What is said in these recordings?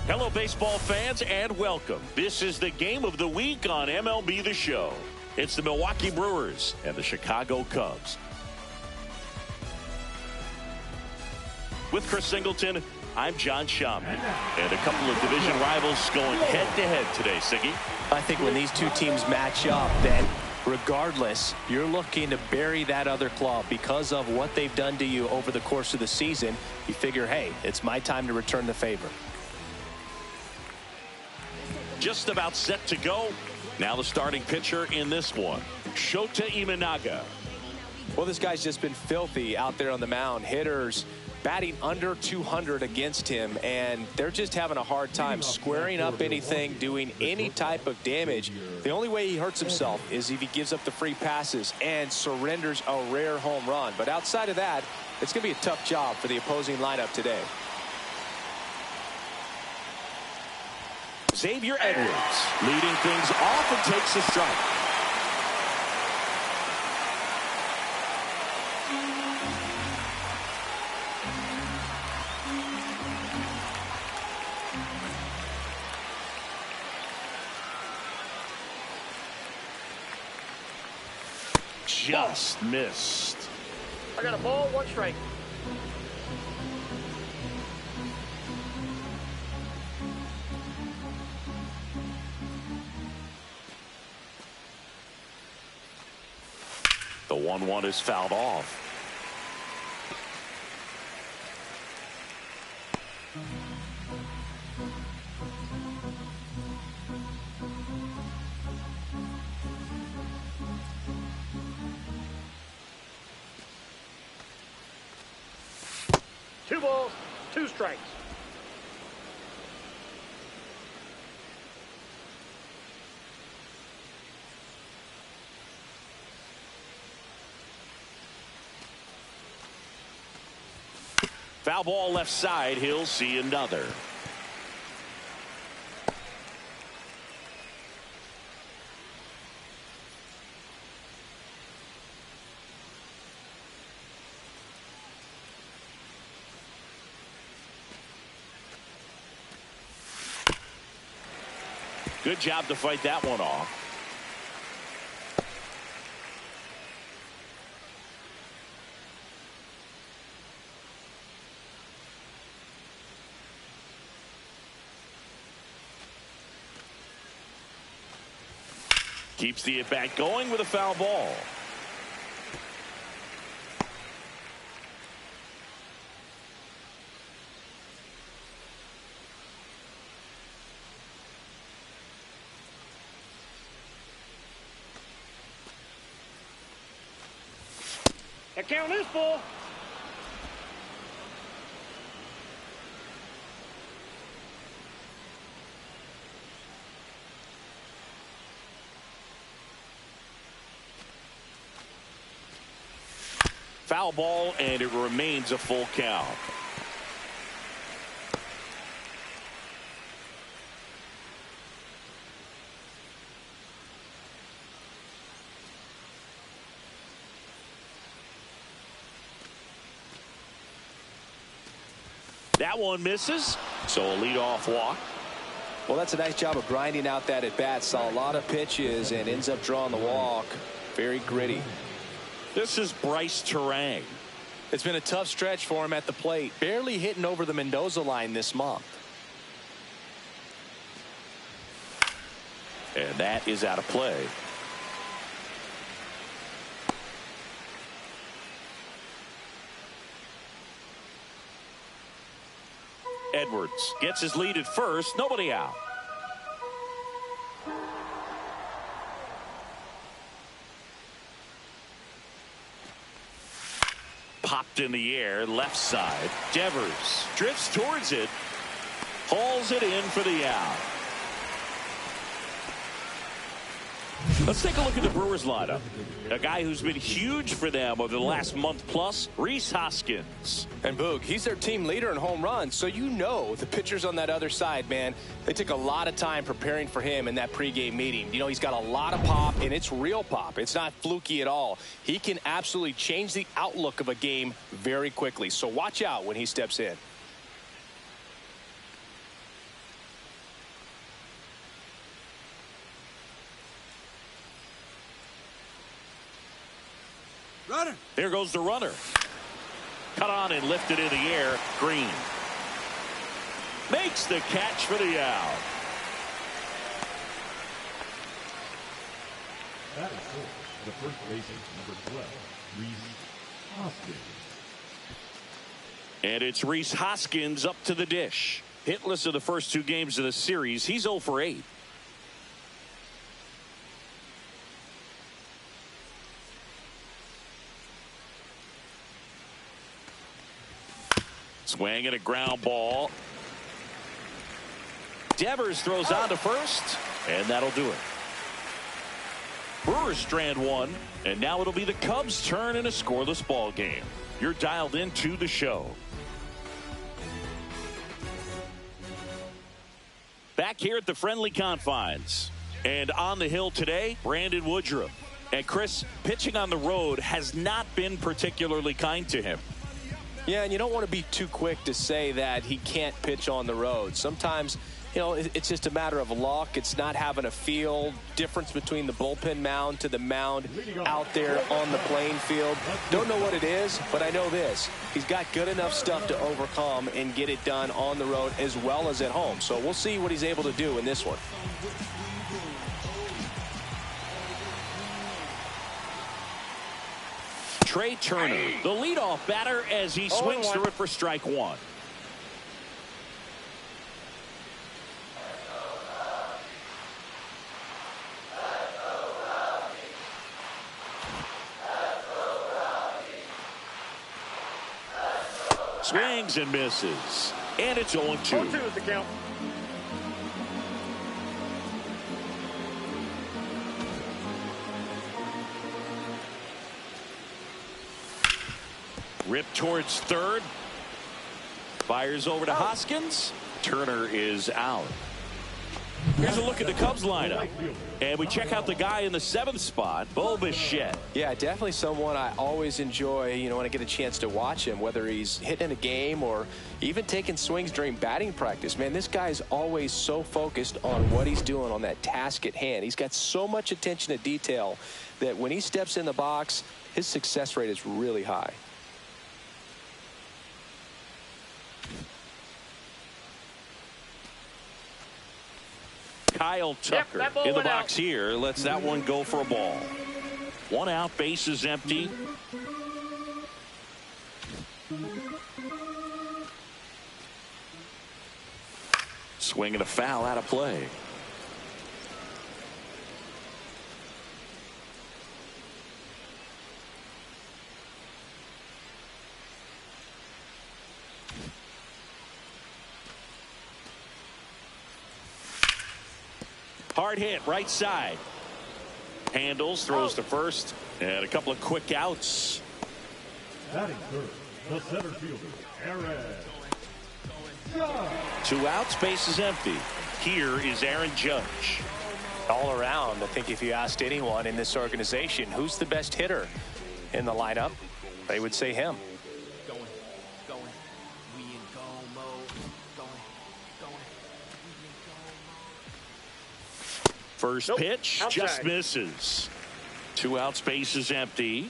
Hello, baseball fans, and welcome. This is the game of the week on MLB The Show. It's the Milwaukee Brewers and the Chicago Cubs. With Chris Singleton, I'm John Schaman. And a couple of division rivals going head-to-head today, Siggy. I think when these two teams match up, then regardless, you're looking to bury that other club because of what they've done to you over the course of the season. You figure, hey, it's my time to return the favor. Just about set to go. Now the starting pitcher in this one, Shota Imanaga. Well, this guy's just been filthy out there on the mound. Hitters batting under 200 against him, and they're just having a hard time squaring up anything, doing any type of damage. The only way he hurts himself is if he gives up the free passes and surrenders a rare home run. But outside of that, it's going to be a tough job for the opposing lineup today. Xavier Edwards leading things off and takes a strike. Just missed. I got a ball, one strike. The 1-1 is fouled off. Two balls, two strikes. Foul ball left side. He'll see another. Good job to fight that one off. Keeps the at-bat going with a foul ball. The count is full. Foul ball, and it remains a full count. That one misses, so a leadoff walk. Well, that's a nice job of grinding out that at-bat. Saw a lot of pitches and ends up drawing the walk. Very gritty. This is Bryce Terang. It's been a tough stretch for him at the plate. Barely hitting over the Mendoza line this month. And that is out of play. Edwards gets his lead at first. Nobody out. Popped in the air, left side. Devers drifts towards it. Hauls it in for the out. Let's take a look at the Brewers lineup. A guy who's been huge for them over the last month plus, Rhys Hoskins. And Boog, he's their team leader in home runs, so you know the pitchers on that other side, man, they took a lot of time preparing for him in that pregame meeting. You know, he's got a lot of pop, and it's real pop. It's not fluky at all. He can absolutely change the outlook of a game very quickly, so watch out when he steps in. Runner. There goes the runner. Cut on and lifted in the air. Green makes the catch for the out. That is full. The first baseman, number 12, Reese Hoskins. And it's Reese Hoskins up to the dish. Hitless in the first 2 games of the series. He's 0 for 8. Swing and a ground ball. Devers throws on to first, and that'll do it. Brewers strand 1, and now it'll be the Cubs' turn in a scoreless ball game. You're dialed into the show. Back here at the friendly confines. And on the hill today, Brandon Woodruff. And Chris, pitching on the road has not been particularly kind to him. Yeah, and you don't want to be too quick to say that he can't pitch on the road. Sometimes, you know, it's just a matter of luck. It's not having a feel difference between the bullpen mound to the mound out there on the playing field. Don't know what it is, but I know this. He's got good enough stuff to overcome and get it done on the road as well as at home. So we'll see what he's able to do in this one. Trey Turner, the leadoff batter, as he swings through it for strike 1. Swings and misses. And it's 0-2. 0-2 is the count. Ripped towards third. Fires over to Hoskins. Turner is out. Here's a look at the Cubs lineup. And we check out the guy in the 7th spot, Bo Bichette. Yeah, definitely someone I always enjoy, you know, when I get a chance to watch him, whether he's hitting a game or even taking swings during batting practice. Man, this guy's always so focused on what he's doing on that task at hand. He's got so much attention to detail that when he steps in the box, his success rate is really high. Kyle Tucker in the box here. Lets that one go for a ball. 1 out, base is empty. Swing and a foul out of play. Hard hit, right side. Handles, throws to first, and a couple of quick outs. Batting third, the center fielder, Aaron Judge. 2 outs, base is empty. Here is Aaron Judge. All around, I think if you asked anyone in this organization who's the best hitter in the lineup, they would say him. First pitch, outside. just misses. 2 outs, base is empty.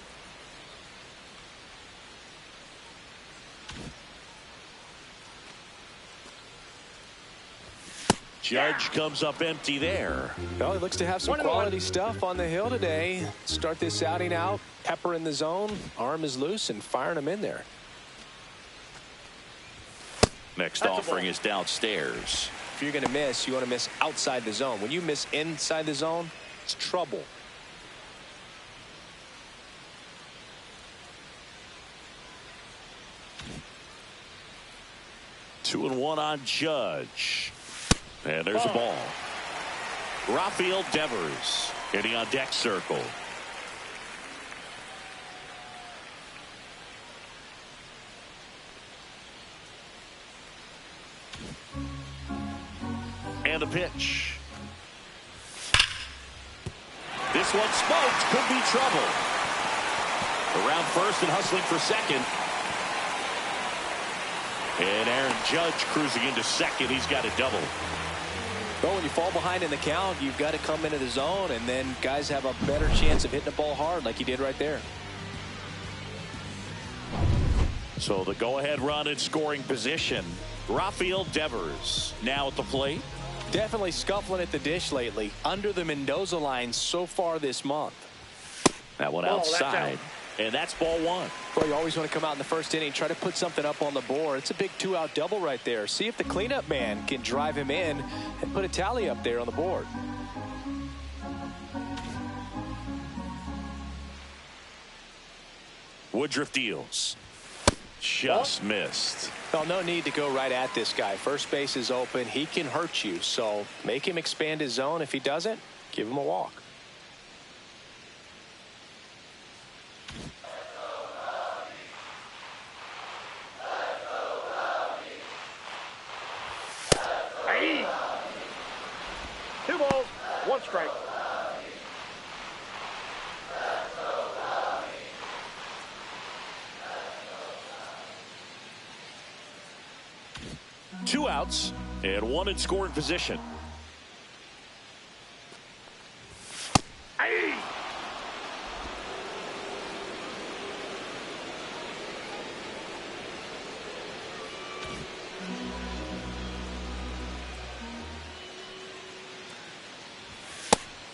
Judge comes up empty there. Well, he looks to have some quality stuff on the hill today. Start this outing out, pepper in the zone, arm is loose, and firing him in there. Next offering is downstairs. If you're going to miss, you want to miss outside the zone. When you miss inside the zone, it's trouble. Two and one on Judge. And there's a ball. Rafael Devers hitting on deck circle. And the pitch. This one smoked. Could be trouble. Around first and hustling for second. And Aaron Judge cruising into second. He's got a double. Well, when you fall behind in the count, you've got to come into the zone, and then guys have a better chance of hitting the ball hard like he did right there. So the go-ahead run in scoring position. Rafael Devers now at the plate. Definitely scuffling at the dish lately. Under the Mendoza line so far this month. That one Ball, that's outside. out. And that's ball one. Well, you always want to come out in the first inning, try to put something up on the board. It's a big 2-out double right there. See if the cleanup man can drive him in and put a tally up there on the board. Woodruff deals. Just missed. Well, no need to go right at this guy. First base is open. He can hurt you. So make him expand his zone. If he doesn't, give him a walk. Hey! 2 balls, 1 strike. Two outs and one in scoring position. Hey!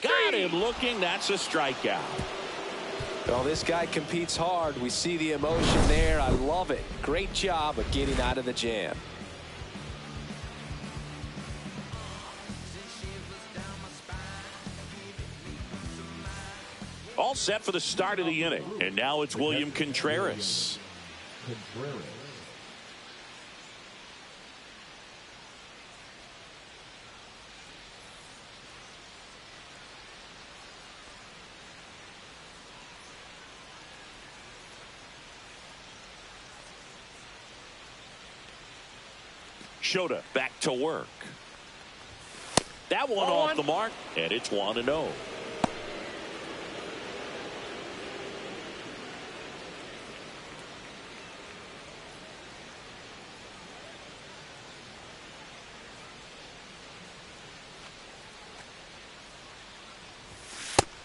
Got him looking. That's a strikeout. Well, this guy competes hard. We see the emotion there. I love it. Great job of getting out of the jam. All set for the start of the inning. And now it's William Contreras. Contreras. Shota back to work. That one off the mark, and it's 1-0.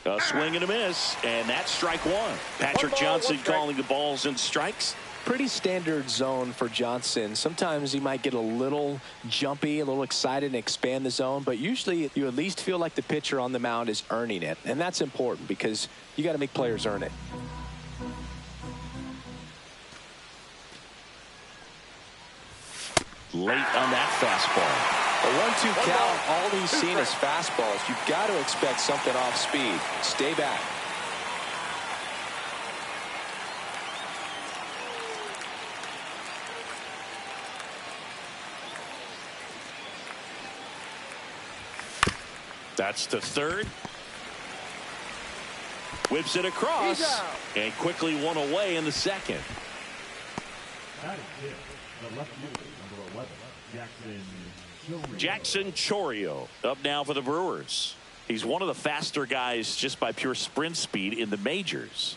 A swing and a miss, and that's strike one. Patrick Johnson calling the balls and strikes. Pretty standard zone for Johnson. Sometimes he might get a little jumpy, a little excited and expand the zone, but usually you at least feel like the pitcher on the mound is earning it, and that's important because you got to make players earn it. Late on that fastball. A 1-2 count, all he's seen is fastballs. You've got to expect something off speed. Stay back. That's the third. Whips it across and quickly one away in the second. That is it. The left fielder, number 11, Jackson Chorio up now for the Brewers. He's one of the faster guys just by pure sprint speed in the majors.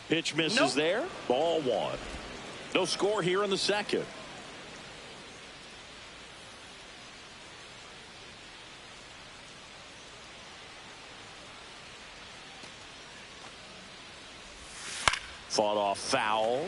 Pitch misses there. Ball one. No score here in the second. Fought off foul.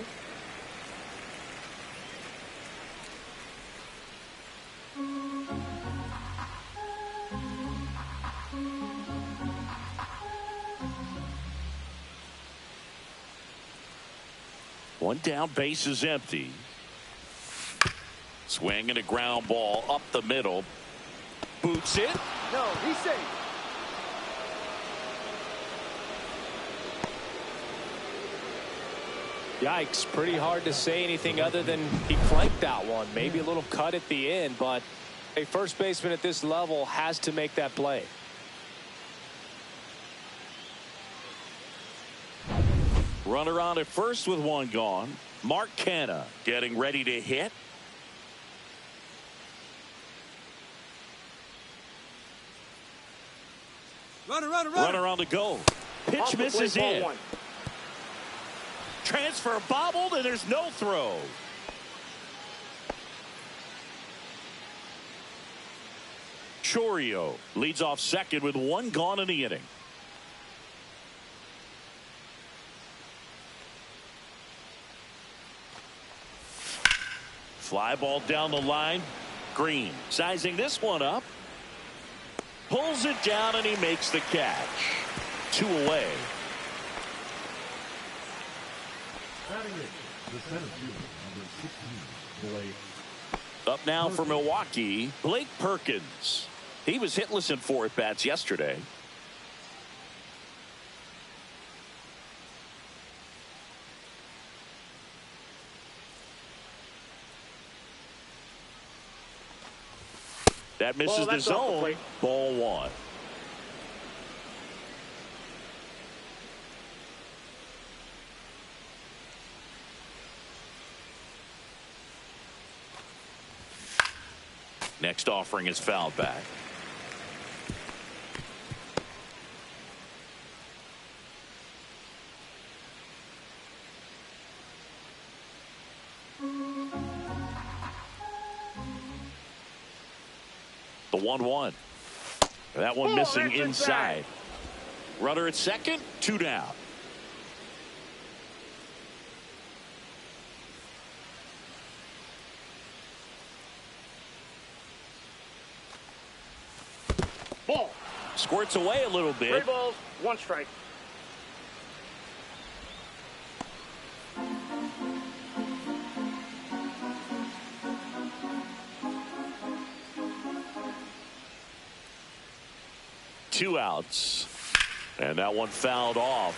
One down, base is empty. Swing and a ground ball up the middle. Boots it. No, he's safe. Yikes, pretty hard to say anything other than he clanked that one. Maybe a little cut at the end, but a first baseman at this level has to make that play. Runner on at first with one gone. Mark Canha getting ready to hit. Runner on the go. Pitch misses in. Transfer bobbled, and there's no throw. Chorio leads off second with one gone in the inning. Fly ball down the line. Green sizing this one up. Pulls it down and he makes the catch. 2 away. Batting eighth, the center fielder, number 16, Blake. Up now for Milwaukee, Blake Perkins. He was hitless in 4 at-bats yesterday. That misses the zone. Ball 1. Next offering is fouled back. The 1-1. That one missing inside. Runner at second, 2 down. Ball. Squirts away a little bit. 3 balls, 1 strike. Two outs. And that one fouled off.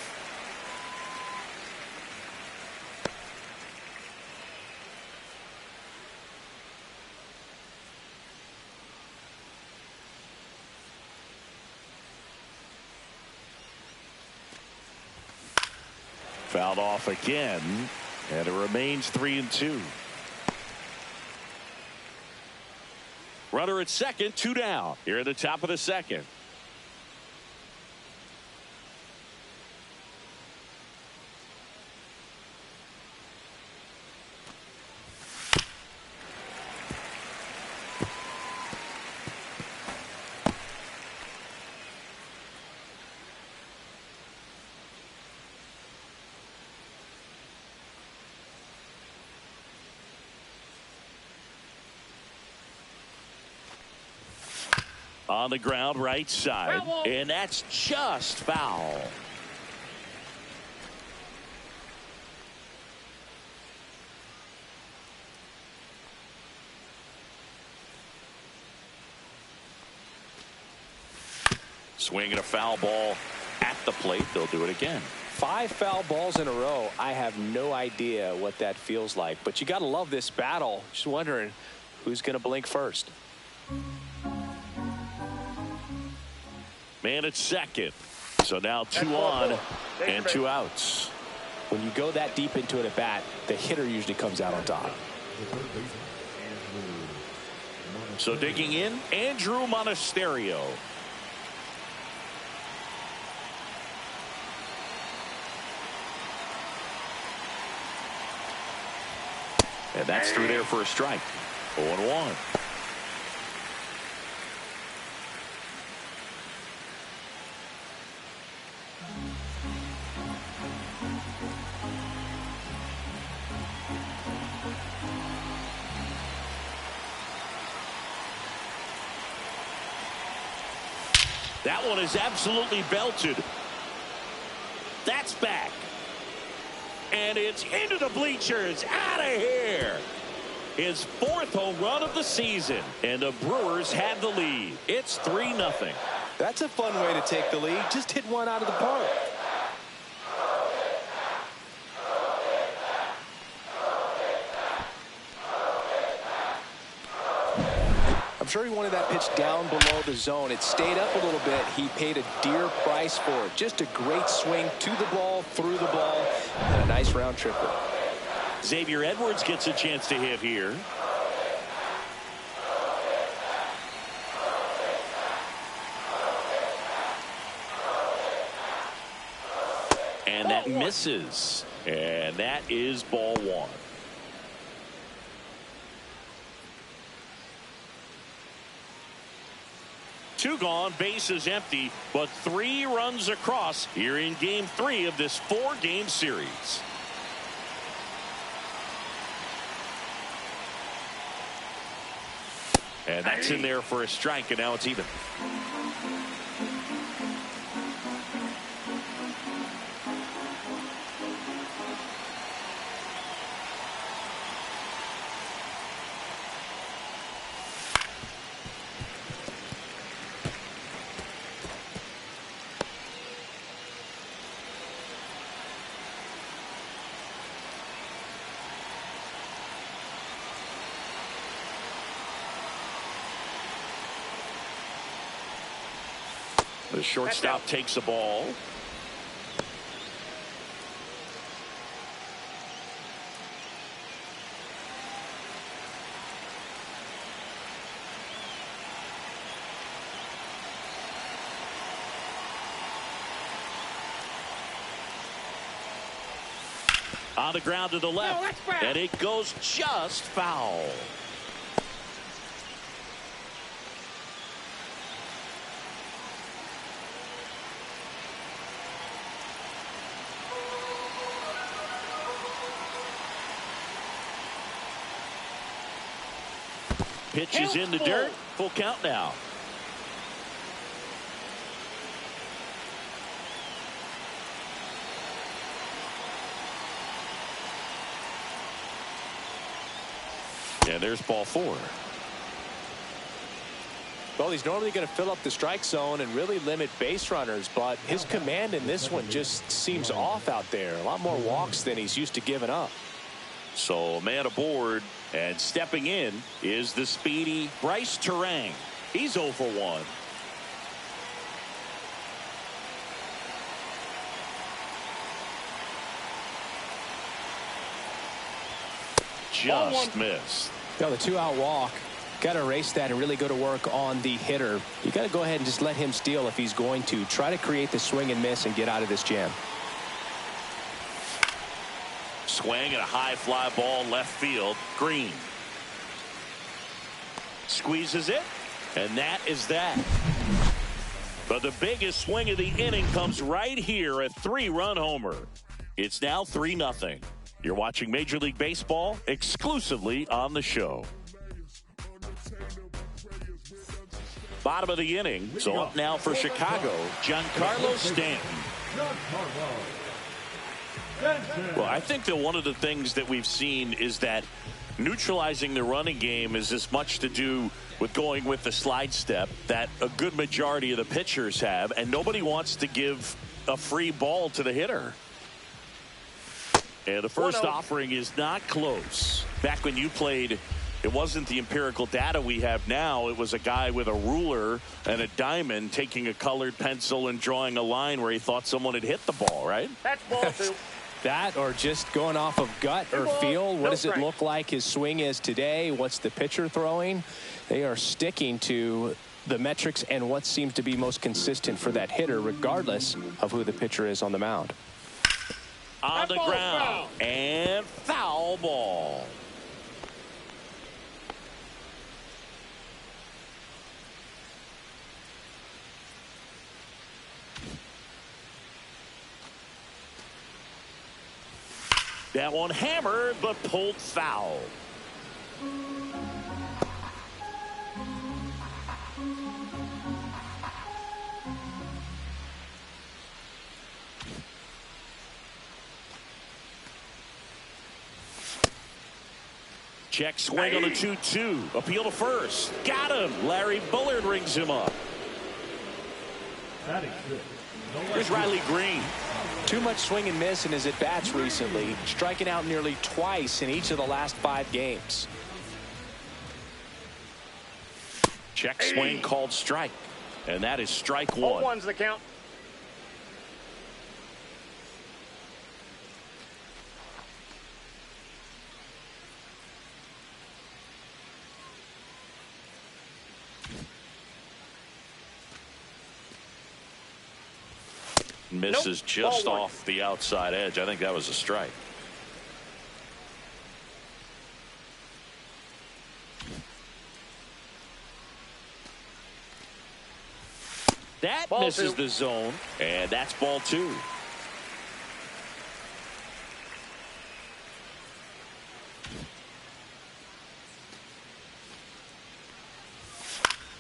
Fouled off again. And it remains 3-2. Runner at second, 2 down. Here at the top of the second. On the ground, right side. And that's just foul. Swinging a foul ball at the plate. They'll do it again. 5 foul balls in a row. I have no idea what that feels like. But you got to love this battle. Just wondering who's going to blink first. Man at second. So now 2 on and 2 outs. When you go that deep into it at bat, the hitter usually comes out on top. So digging in, Andrew Monasterio. And that's through there for a strike. 0-1. That one is absolutely belted. That's back. And it's into the bleachers. Out of here. His 4th home run of the season. And the Brewers have the lead. It's 3-0. That's a fun way to take the lead. Just hit one out of the park. I'm sure he wanted that pitch down below the zone. It stayed up a little bit. He paid a dear price for it. Just a great swing to the ball, through the ball, and a nice round tripper. Xavier Edwards gets a chance to hit here. And that misses. And that is ball 1. 2 gone, bases empty, but 3 runs across here in game 3 of this 4-game series. And that's in there for a strike, and now it's even. The shortstop takes the ball. On the ground to the left, and it goes just foul. Pitch is in the dirt. Full count now. And there's ball 4. Well, he's normally going to fill up the strike zone and really limit base runners, but his command in this one just seems off out there. A lot more walks than he's used to giving up. So man aboard, and stepping in is the speedy Bryce Terang. He's 0 for 1. Just missed. The 2-out walk. Got to erase that and really go to work on the hitter. You got to go ahead and just let him steal if he's going to. Try to create the swing and miss and get out of this jam. Swing and a high fly ball left field. Green squeezes it, and that is that. But the biggest swing of the inning comes right here, a 3-run homer. It's now 3-0. You're watching Major League Baseball exclusively on the show. Bottom of the inning, so up now for Chicago, Giancarlo Stanton. Well, I think that one of the things that we've seen is that neutralizing the running game is as much to do with going with the slide step that a good majority of the pitchers have, and nobody wants to give a free ball to the hitter. And the first offering is not close. Back when you played, it wasn't the empirical data we have now. It was a guy with a ruler and a diamond taking a colored pencil and drawing a line where he thought someone had hit the ball, right? That's ball 2. That or just going off of gut or feel. What does it look like his swing is today? What's the pitcher throwing? They are sticking to the metrics and what seems to be most consistent for that hitter, regardless of who the pitcher is on the mound. On the ground, and foul ball. That one hammered, but pulled foul. Check swing on the 2-2. Appeal to first. Got him. Larry Bullard rings him up. Here's Riley Green. Too much swing and miss in his at-bats recently, striking out nearly twice in each of the last 5 games. Check swing called strike, and that is strike 1. 0-1's the count. Misses just off the outside edge. I think that was a strike. That Ball misses two. the zone, and that's ball 2.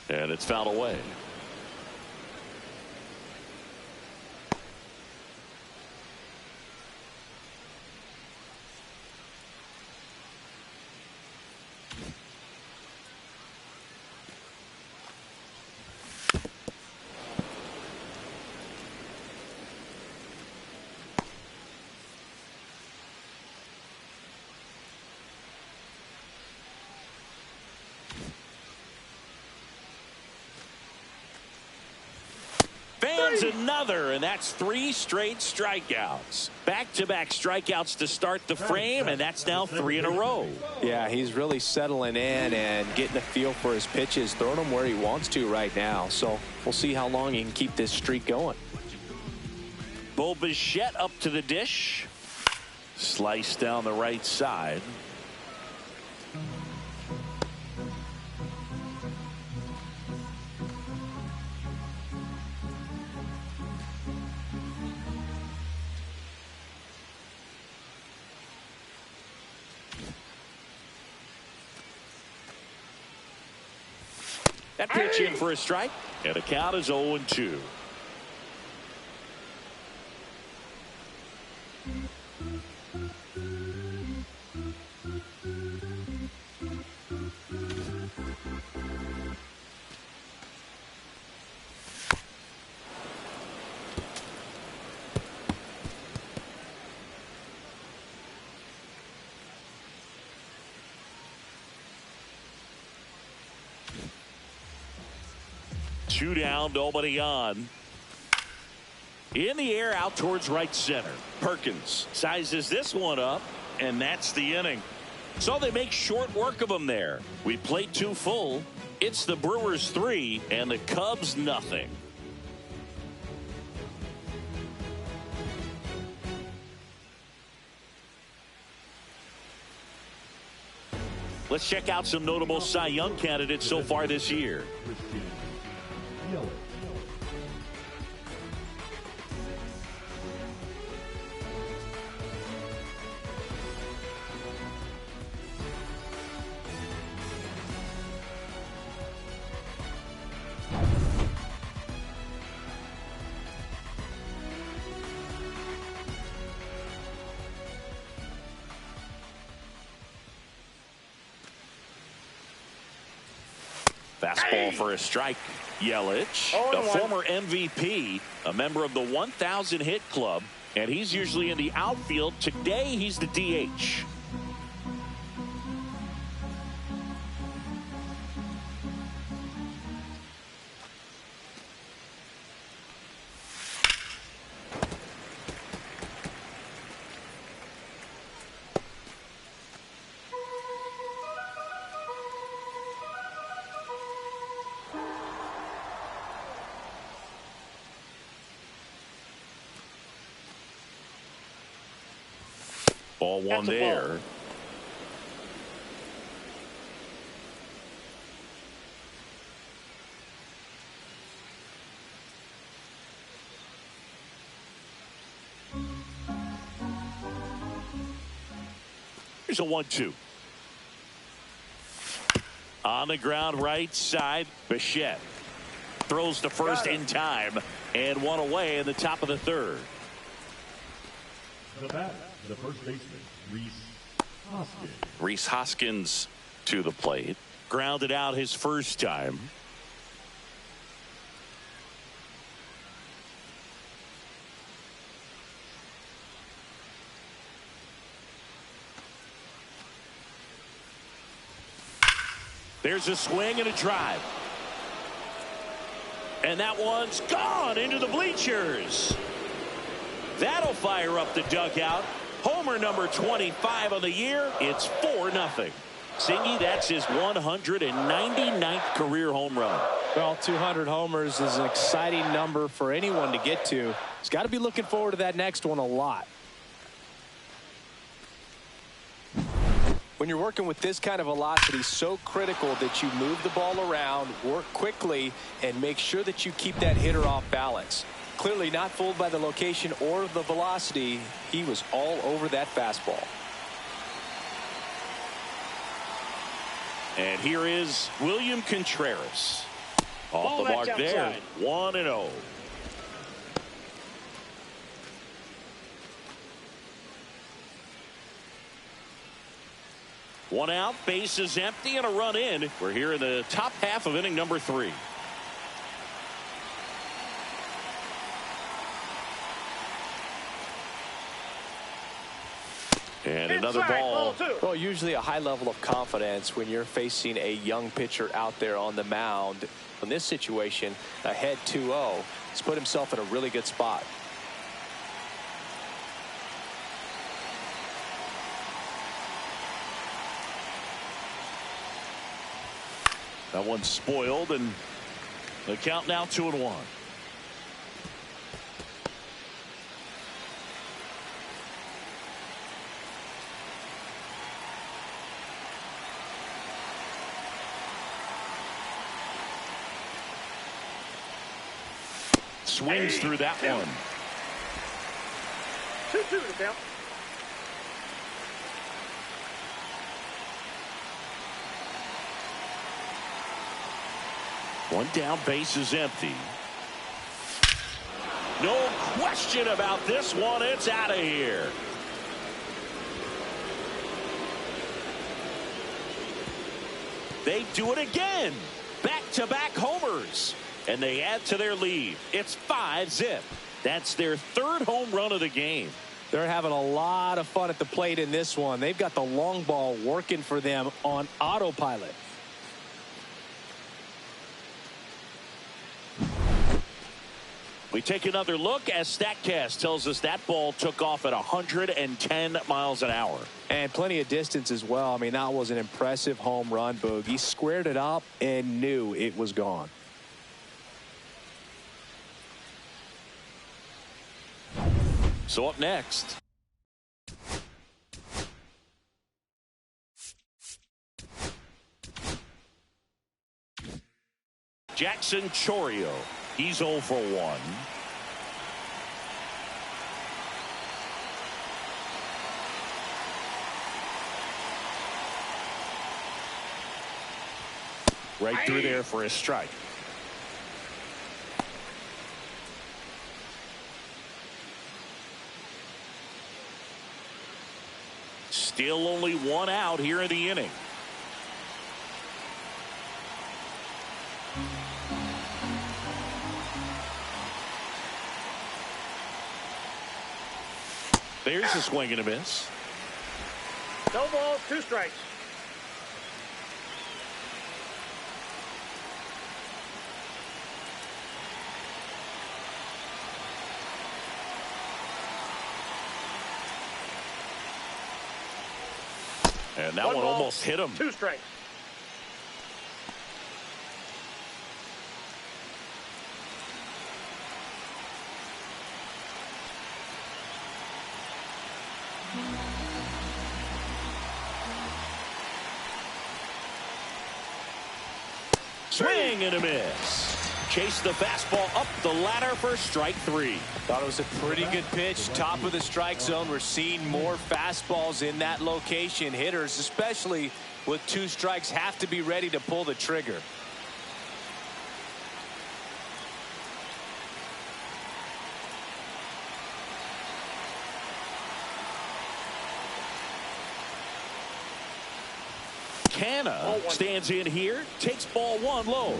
And it's fouled away. Fans another, and that's 3 straight strikeouts. Back-to-back strikeouts to start the frame, and that's now 3 in a row. Yeah, he's really settling in and getting a feel for his pitches, throwing them where he wants to right now. So we'll see how long he can keep this streak going. Bo Bichette up to the dish. Slice down the right side. That pitch in for a strike, and the count is 0-2. Two down, nobody on. In the air, out towards right center. Perkins sizes this one up, and that's the inning. So they make short work of him there. We played 2 full. It's the Brewers 3 and the Cubs nothing. Let's check out some notable Cy Young candidates so far this year. Fastball for a strike. Yelich, the former MVP, a member of the 1,000 hit club, and he's usually in the outfield. Today, he's the DH. Ball 1 there. Ball. Here's a 1-2. On the ground right side, Bichette throws to first in time and 1 away in the top of the 3rd. The bat, the first baseman, Rhys Hoskins. Rhys Hoskins to the plate. Grounded out his first time. There's a swing and a drive. And that one's gone into the bleachers. That'll fire up the dugout. Homer number 25 of the year. It's 4-0. Singy, that's his 199th career home run. Well, 200 homers is an exciting number for anyone to get to. He's got to be looking forward to that next one a lot. When you're working with this kind of velocity, so critical that you move the ball around, work quickly, and make sure that you keep that hitter off balance. Clearly not fooled by the location or the velocity. He was all over that fastball. And here is William Contreras. Off the mark there, 1-0. One out, base is empty, and a run in. We're here in the top half of inning number 3. And another ball. Well, usually a high level of confidence when you're facing a young pitcher out there on the mound. In this situation, ahead 2-0, he's put himself in a really good spot. That one's spoiled, and the count now 2-1. Swings through that one. 2-2 to count. One down, base is empty. No question about this one. It's out of here. They do it again. Back-to-back homers. And they add to their lead. It's 5-zip. That's their 3rd home run of the game. They're having a lot of fun at the plate in this one. They've got the long ball working for them on autopilot. We take another look as StatCast tells us that ball took off at 110 miles an hour. And plenty of distance as well. I mean, that was an impressive home run, Boog. He squared it up and knew it was gone. So up next, Jackson Chourio. He's 0 for 1. Right through there for a strike. Still only 1 out here in the inning. There's a swing and a miss. No balls, 2 strikes. And that one almost hit him. 2 strikes. Swing and a miss. Chase the fastball up the ladder for strike 3. Thought it was a pretty good pitch. Top of the strike zone. We're seeing more fastballs in that location. Hitters, especially with 2 strikes, have to be ready to pull the trigger. Canna stands in here, takes ball 1 low.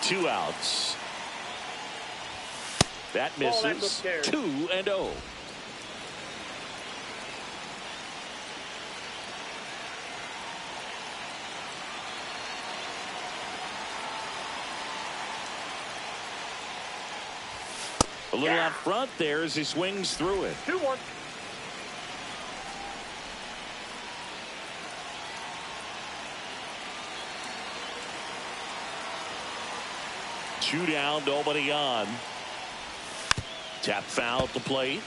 Two outs. That misses. 2-0. A little out front there as he swings through it. 2-1. 2 down, nobody on. Tap foul at the plate.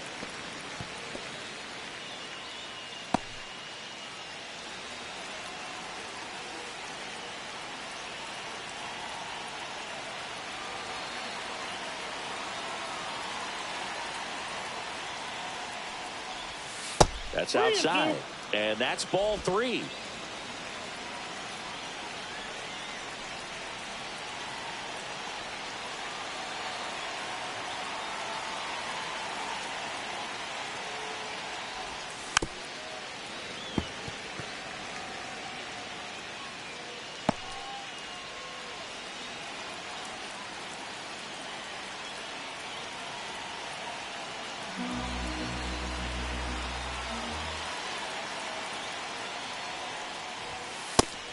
That's outside. And that's ball 3.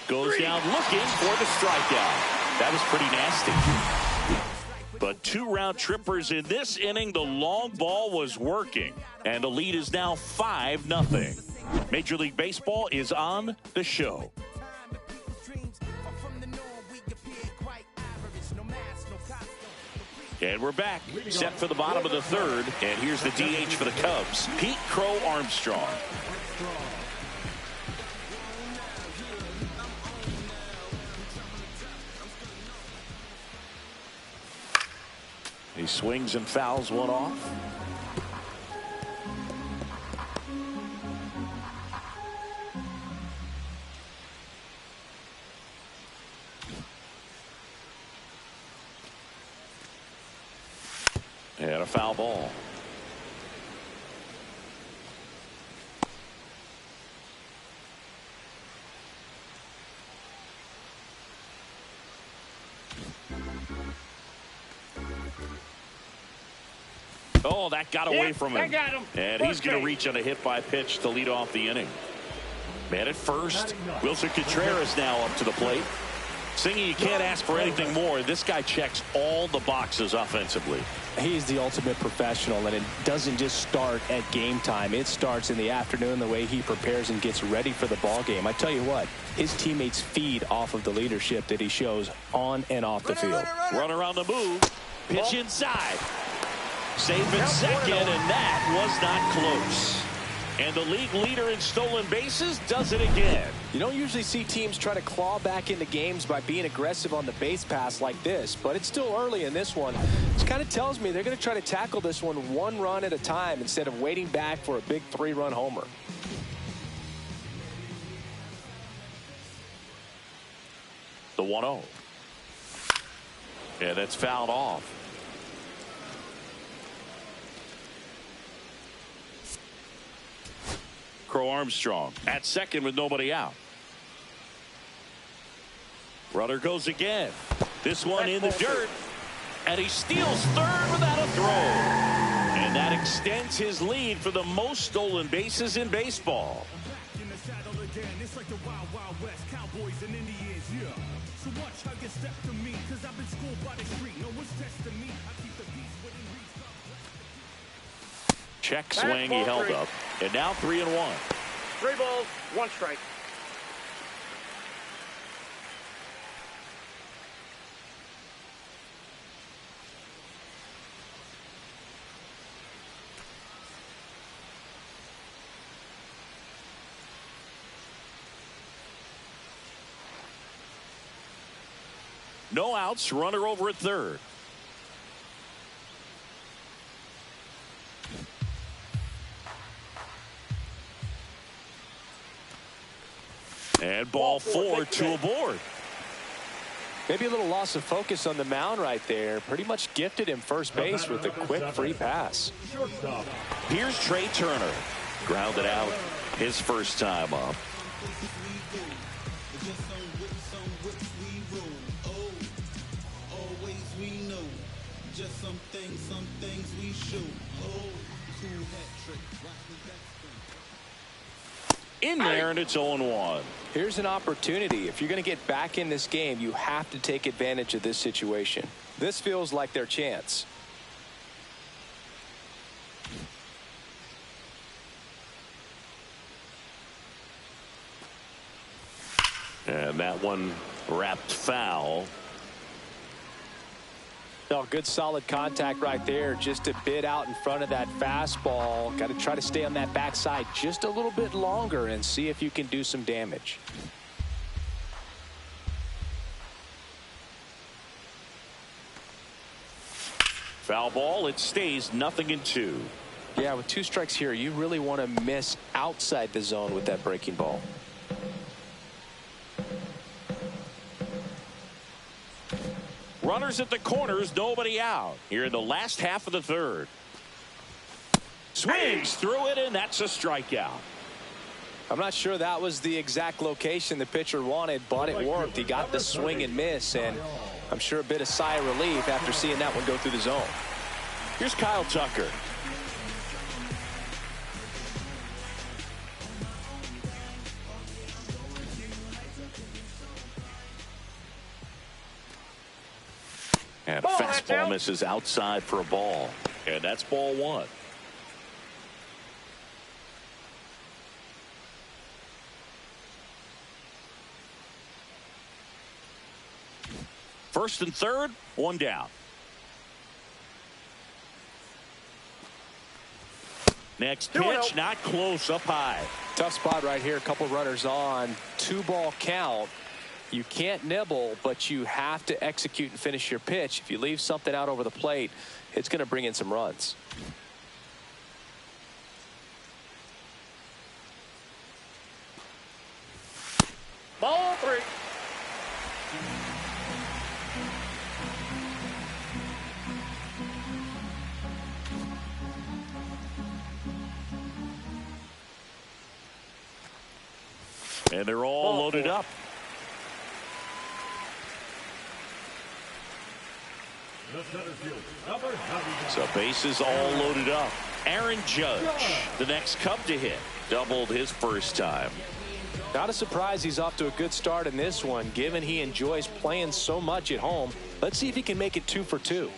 Goes down looking for the strikeout. That was pretty nasty. But 2 round trippers in this inning. The long ball was working. And the lead is now 5-0. Major League Baseball is on the show. And we're back. Set for the bottom of the 3rd. And here's the DH for the Cubs, Pete Crow Armstrong. He swings and fouls one off. And a foul ball. Oh, that got away from him. Got him. And he's going to reach on a hit by pitch to lead off the inning. Man at first. Wilson Contreras now up to the plate. Singy, you can't ask for anything more. This guy checks all the boxes offensively. He's the ultimate professional, and it doesn't just start at game time. It starts in the afternoon, the way he prepares and gets ready for the ball game. I tell you what, his teammates feed off of the leadership that he shows on and off the field. Run around the move. Pitch inside. Safe in second, and that was not close. And the league leader in stolen bases does it again. You don't usually see teams try to claw back into games by being aggressive on the base pass like this, but it's still early in this one. This kind of tells me they're going to try to tackle this one run at a time instead of waiting back for a big 3-run homer. The 1-0. Yeah, that's fouled off. Crow Armstrong at second with nobody out. Runner goes again. This one in the dirt. And he steals third without a throw. And that extends his lead for the most stolen bases in baseball. It's like the Wild Wild West, Cowboys and Indians, yeah. So watch how you step to me, cause I've been schooled by the street. No one's testing me. I keep the peace within reach. Check swing, he held up. And now 3-1. 3 balls, 1 strike. No outs, runner over at third. And ball 4, 2 aboard. Maybe a little loss of focus on the mound right there. Pretty much gifted him first base with a quick free pass. Here's Trey Turner. Grounded out his first time up. In there, and it's 0-1. Here's an opportunity. If you're going to get back in this game, you have to take advantage of this situation. This feels like their chance. And that one wrapped foul. No, good solid contact right there. Just a bit out in front of that fastball. Got to try to stay on that backside just a little bit longer and see if you can do some damage. Foul ball. It stays 0-2. Yeah, with 2 strikes here, you really want to miss outside the zone with that breaking ball. Runners at the corners, nobody out. Here in the last half of the third. Swings through it, and that's a strikeout. I'm not sure that was the exact location the pitcher wanted, but it worked. He got the swing and miss, and I'm sure a bit of sigh of relief after seeing that one go through the zone. Here's Kyle Tucker. And a fastball misses outside for a ball. And that's ball 1. First and third, 1 down. Next pitch, not close, up high. Tough spot right here. A couple runners on. 2-ball count. You can't nibble, but you have to execute and finish your pitch. If you leave something out over the plate, it's going to bring in some runs. Ball 3. And they're all loaded up. So bases all loaded up. Aaron Judge, the next Cub to hit. Doubled his first time. Not a surprise he's off to a good start in this one, given he enjoys playing so much at home. Let's see if he can make it 2 for 2.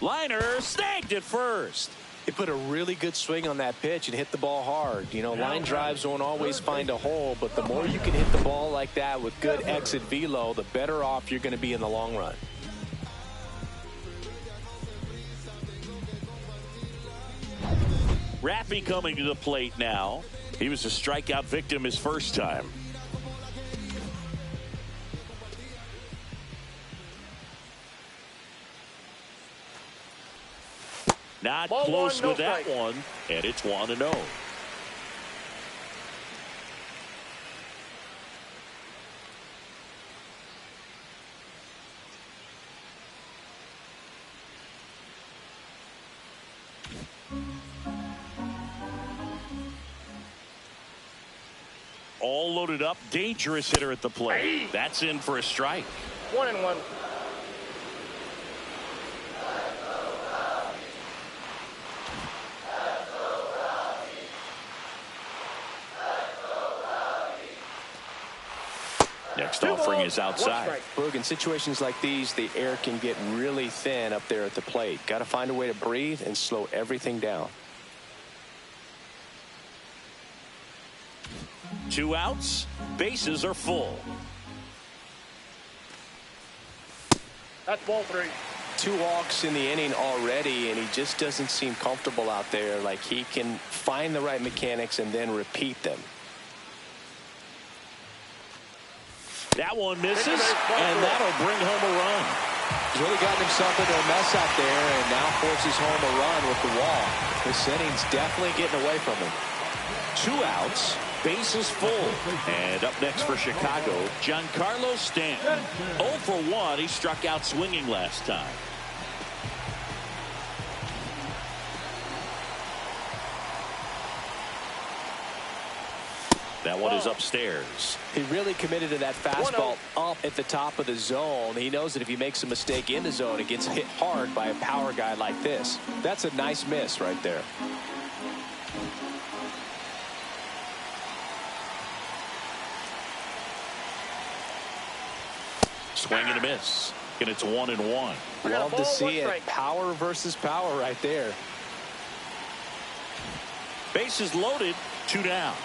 Liner snagged at first. He put a really good swing on that pitch and hit the ball hard. You know, line drives won't always find a hole, but the more you can hit the ball like that with good exit velo, the better off you're going to be in the long run. Raffy coming to the plate now. He was a strikeout victim his first time. Not Ball close 1, with no that strike. one, and it's 1-0. All loaded up, dangerous hitter at the plate. That's in for a strike. 1-1. Next offering is outside. Boog, in situations like these, the air can get really thin up there at the plate. Got to find a way to breathe and slow everything down. 2 outs, bases are full. That's ball 3. 2 walks in the inning already, and he just doesn't seem comfortable out there. Like he can find the right mechanics and then repeat them. That one misses, and that'll bring home a run. He's really gotten himself into a mess out there and now forces home a run with the walk. This inning's definitely getting away from him. 2 outs, bases full. And up next for Chicago, Giancarlo Stanton. 0 for 1. He struck out swinging last time. That one is upstairs. He really committed to that fastball up at the top of the zone. He knows that if he makes a mistake in the zone, it gets hit hard by a power guy like this. That's a nice miss right there. Swing and a miss. And it's 1-1. Love to see it. Power versus power right there. Bases loaded, 2 down.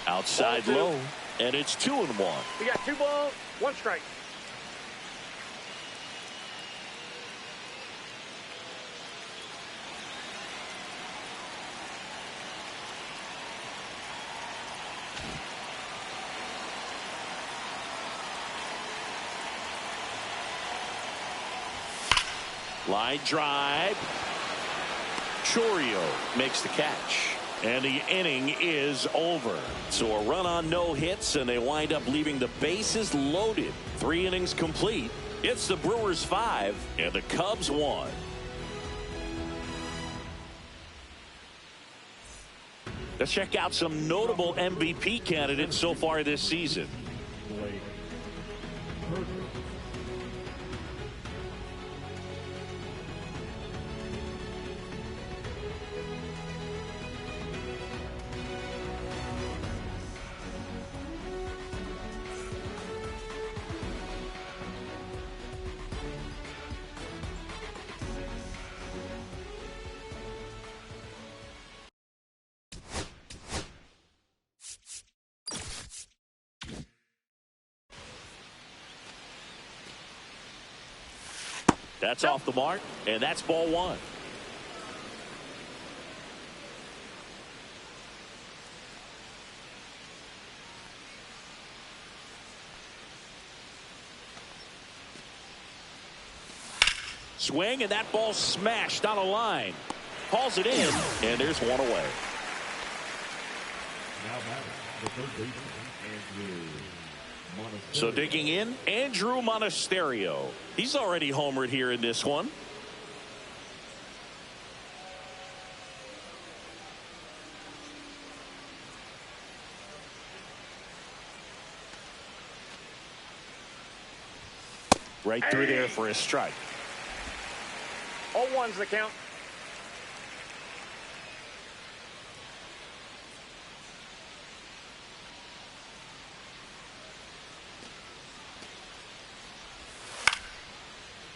Outside low, and it's 2-1. You got 2 balls, 1 strike. Line drive. Chourio makes the catch. And the inning is over. So a run on no hits, and they wind up leaving the bases loaded. 3 innings complete. It's the Brewers 5 and the Cubs 1. Let's check out some notable MVP candidates so far this season. Blake Burger. That's off the mark, and that's ball 1. Swing, and that ball smashed on a line. Hauls it in, and there's 1 away. Now batting, the third baseman, Andrew Monasterio. So digging in, Andrew Monasterio. He's already homered here in this one. Right through there for a strike. All 1's the count.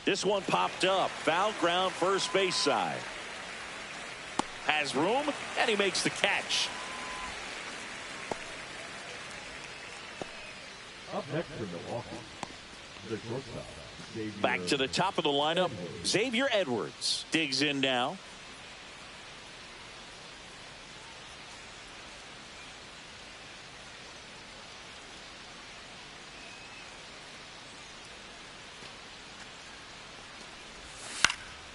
This one popped up. Foul ground, first base side. Has room, and he makes the catch. Up next for Milwaukee, the shortstop, Xavier. Back to the top of the lineup, Xavier Edwards digs in now.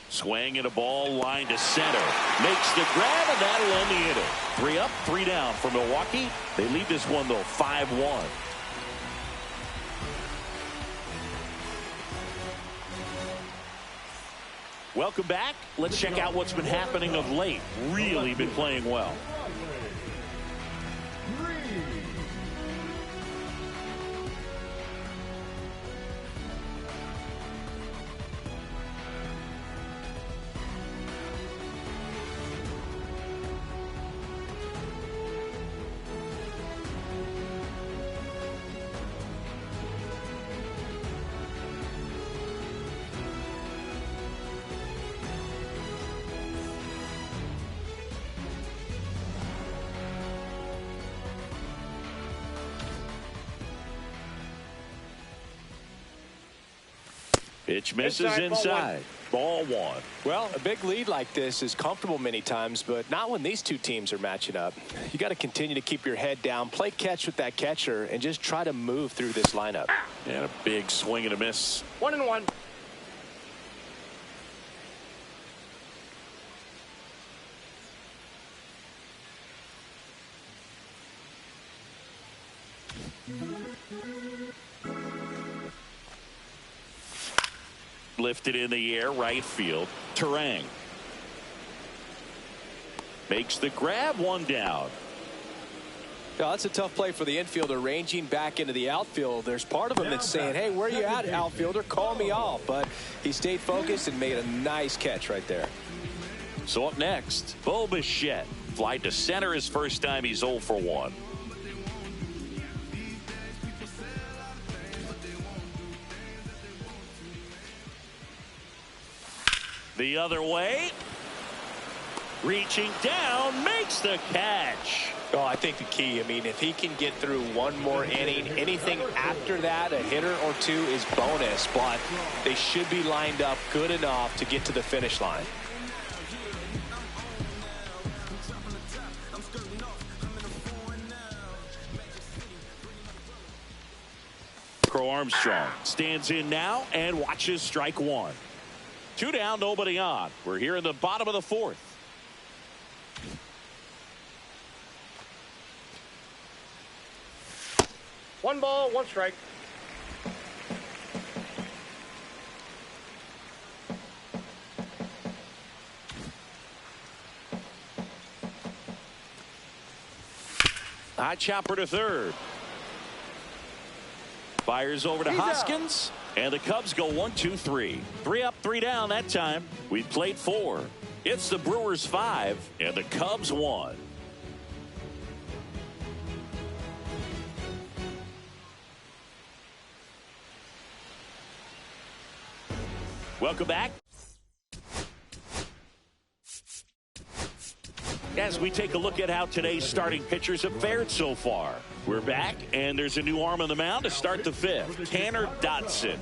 Swing and a ball line to center. Makes the grab, and that'll end the inning. 3 up, 3 down for Milwaukee. They lead this one, though, 5-1. Welcome back. Let's check out what's been happening of late. Really been playing well. Pitch misses inside. Ball 1. Well, a big lead like this is comfortable many times, but not when these two teams are matching up. You got to continue to keep your head down, play catch with that catcher, and just try to move through this lineup. And a big swing and a miss. 1-1. Lifted in the air, right field. Terang makes the grab, 1 down. Now, that's a tough play for the infielder, ranging back into the outfield. There's part of him that's saying, hey, where you at, outfielder? Call me off. But he stayed focused and made a nice catch right there. So up next, Bo Bichette. Fly to center his first time. He's 0 for 1. The other way. Reaching down, makes the catch. Oh, I think the key, I mean, if he can get through one more inning, anything after that, a hitter or two is bonus, but they should be lined up good enough to get to the finish line. Crow Armstrong stands in now and watches strike one. 2 down, nobody on. We're here in the bottom of the 4th. One ball, one strike. High chopper to third. Fires over to Hoskins. And the Cubs go 1, 2, 3. 3 up, 3 down that time. We've played 4. It's the Brewers 5 and the Cubs 1. Welcome back. As we take a look at how today's starting pitchers have fared so far. We're back, and there's a new arm on the mound to start the 5th. Tanner Dodson.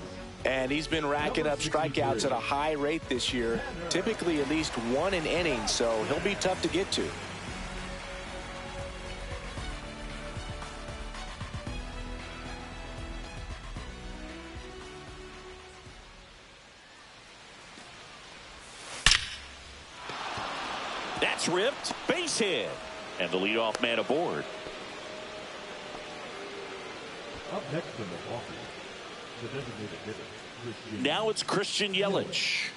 And he's been racking up strikeouts at a high rate this year, typically at least 1 an inning, so he'll be tough to get to. That's ripped. Base hit. And the leadoff man aboard. Up next in Milwaukee, the designated hitter, Christian. Now it's Christian Yelich.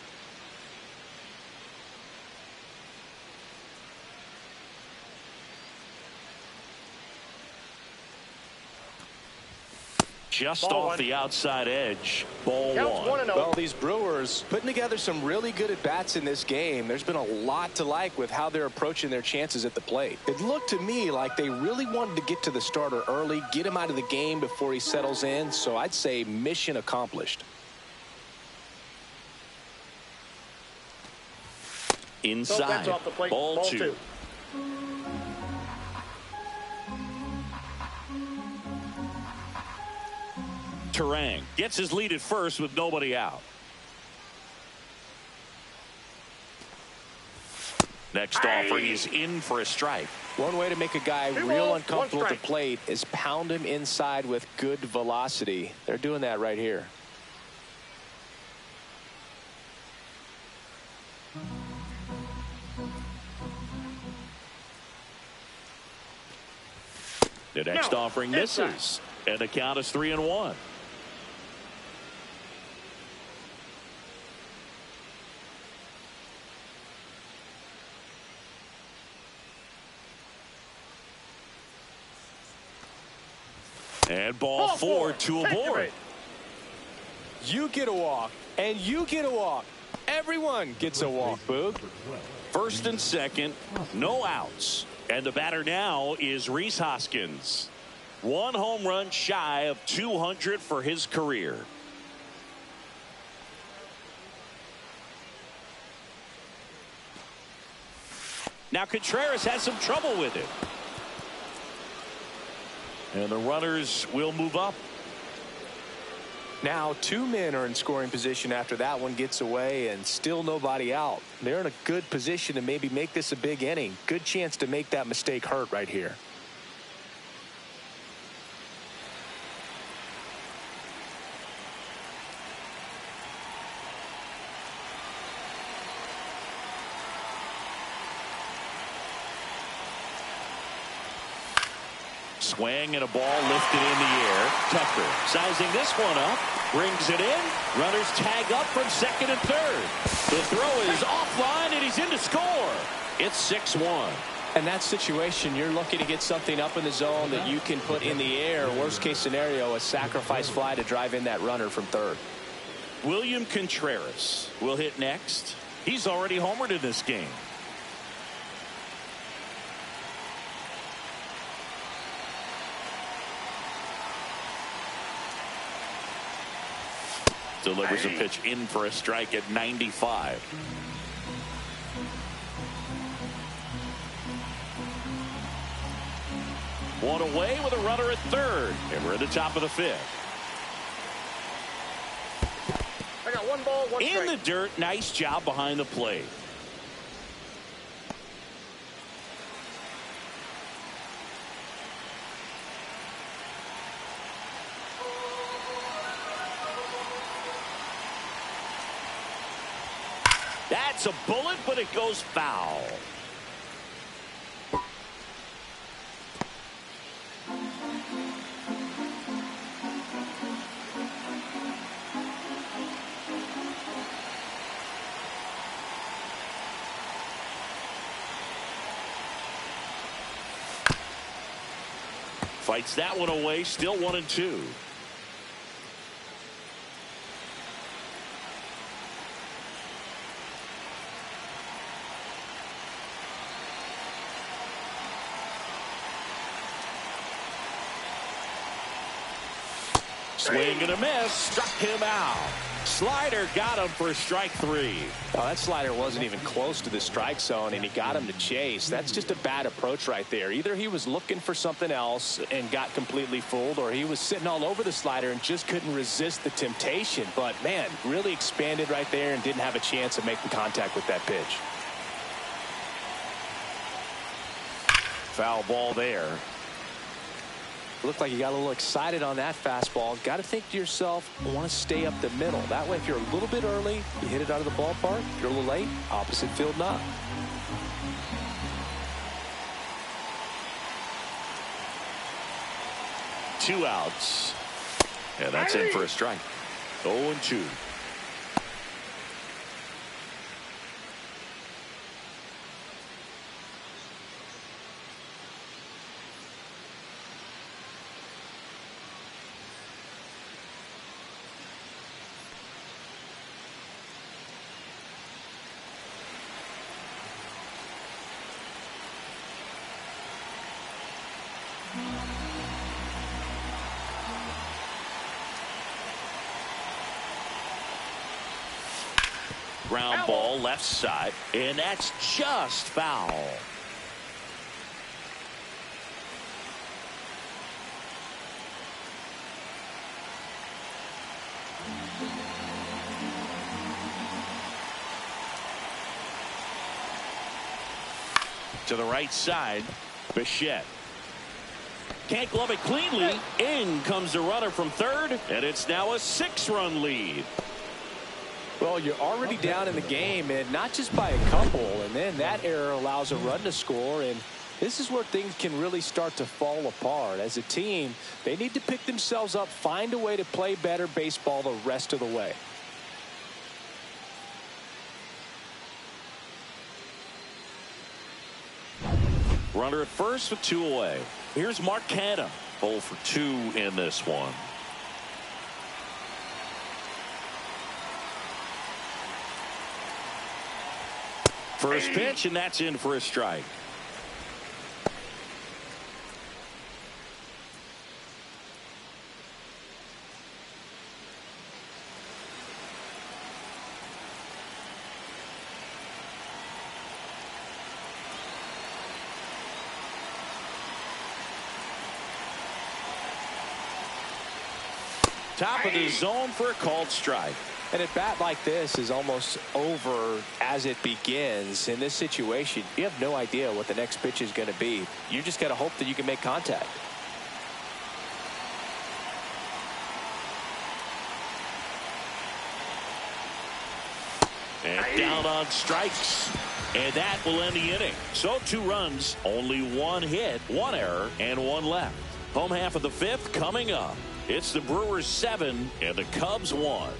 Just Ball off one. the outside edge. Ball Counts 1. 1-0. Well, these Brewers putting together some really good at-bats in this game. There's been a lot to like with how they're approaching their chances at the plate. It looked to me like they really wanted to get to the starter early, get him out of the game before he settles in, so I'd say mission accomplished. Inside. That's off the plate. Ball 2. Terang gets his lead at first with nobody out. Next offering is in for a strike. One way to make a guy 2 real balls, uncomfortable 1 at the strike. plate is pound him inside with good velocity. They're doing that right here. The next No, offering inside. misses. And the count is 3-1. And ball 4 to Take the aboard. rate. You get a walk, and you get a walk. Everyone gets a walk, Boog. First and second, no outs. And the batter now is Rhys Hoskins. 1 home run shy of 200 for his career. Now Contreras has some trouble with it. And the runners will move up. Now 2 men are in scoring position after that one gets away, and still nobody out. They're in a good position to maybe make this a big inning. Good chance to make that mistake hurt right here. Swing and a ball lifted in the air. Tucker sizing this one up. Brings it in. Runners tag up from second and third. The throw is offline and he's in to score. It's 6-1. In that situation, you're looking to get something up in the zone that you can put in the air. Worst case scenario, a sacrifice fly to drive in that runner from third. William Contreras will hit next. He's already homered in this game. Delivers a pitch in for a strike at 95. One away with a runner at third. And we're at the top of the fifth. I got one ball, one strike. In the dirt. Nice job behind the plate. That's a bullet, but it goes foul. Fights that one away. Still 1-2. Swing and a miss. Struck him out. Slider got him for strike 3. Oh, that slider wasn't even close to the strike zone, and he got him to chase. That's just a bad approach right there. Either he was looking for something else and got completely fooled, or he was sitting all over the slider and just couldn't resist the temptation. But, man, really expanded right there and didn't have a chance of making contact with that pitch. Foul ball there. Looked like you got a little excited on that fastball. Got to think to yourself, I want to stay up the middle. That way, if you're a little bit early, you hit it out of the ballpark. If you're a little late, opposite field knock. Two outs. And that's in for a strike. 0-2. Ground ball left side, and that's just foul. To the right side, Bichette. Can't glove it cleanly. In comes the runner from third, and it's now a 6-run lead. Well, you're already down in the game, and not just by a couple, and then that error allows a run to score, and this is where things can really start to fall apart. As a team, they need to pick themselves up, find a way to play better baseball the rest of the way. Runner at first with 2 away. Here's Mark Canha, 0 for 2 in this one. First pitch, and that's in for a strike. Top of the zone for a called strike. And a bat like this is almost over as it begins. In this situation, you have no idea what the next pitch is going to be. You just got to hope that you can make contact. And down on strikes. And that will end the inning. So 2 runs, only 1 hit, 1 error, and 1 left. Home half of the 5th coming up. It's the Brewers 7 and the Cubs 1.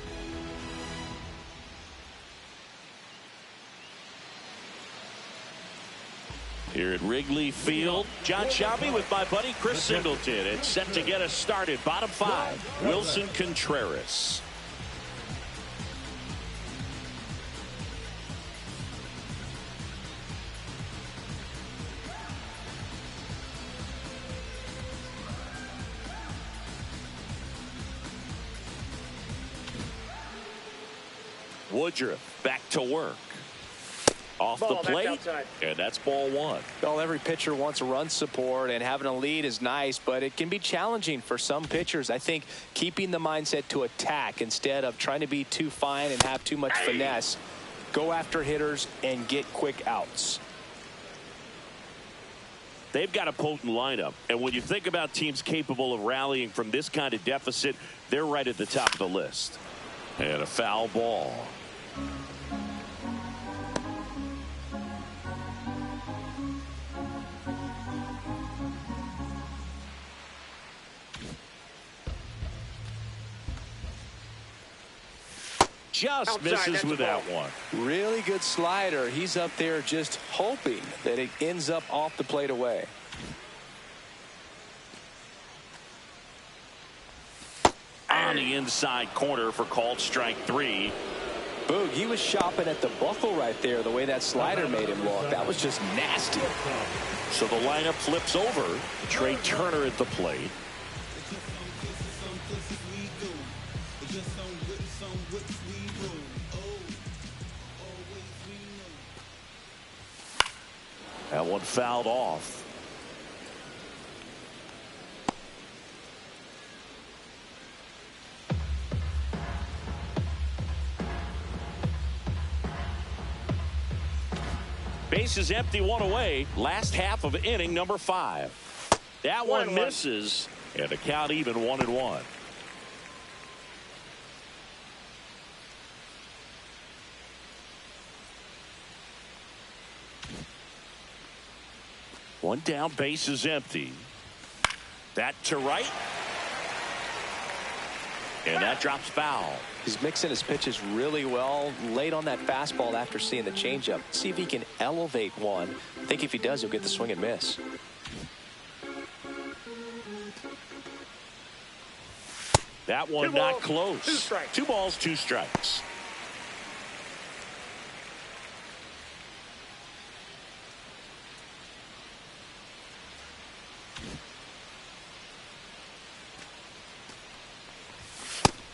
Here at Wrigley Field, John Shelby with my buddy Chris Singleton. It's set to get us started. Bottom 5, Wilson Contreras. Woodruff back to work. Off Ball, the that's plate, outside. and that's ball one. Well, every pitcher wants run support, and having a lead is nice, but it can be challenging for some pitchers. I think keeping the mindset to attack instead of trying to be too fine and have too much finesse. Go after hitters and get quick outs. They've got a potent lineup, and when you think about teams capable of rallying from this kind of deficit, they're right at the top of the list. And a foul ball. Just Outside, misses that's with a ball. that one. Really good slider. He's up there just hoping that it ends up off the plate away. On the inside corner for called strike 3. Boog, he was shopping at the buckle right there, the way that slider made him look. That was just nasty. So the lineup flips over. Trey Turner at the plate. That one fouled off. Base is empty, one away. Last half of inning number 5. That one misses, and the count even 1-1. One down, base is empty. That to right. And that drops foul. He's mixing his pitches really well. Late on that fastball after seeing the changeup. See if he can elevate one. I think if he does, he'll get the swing and miss. That one not close. 2 strikes. 2 balls, 2 strikes.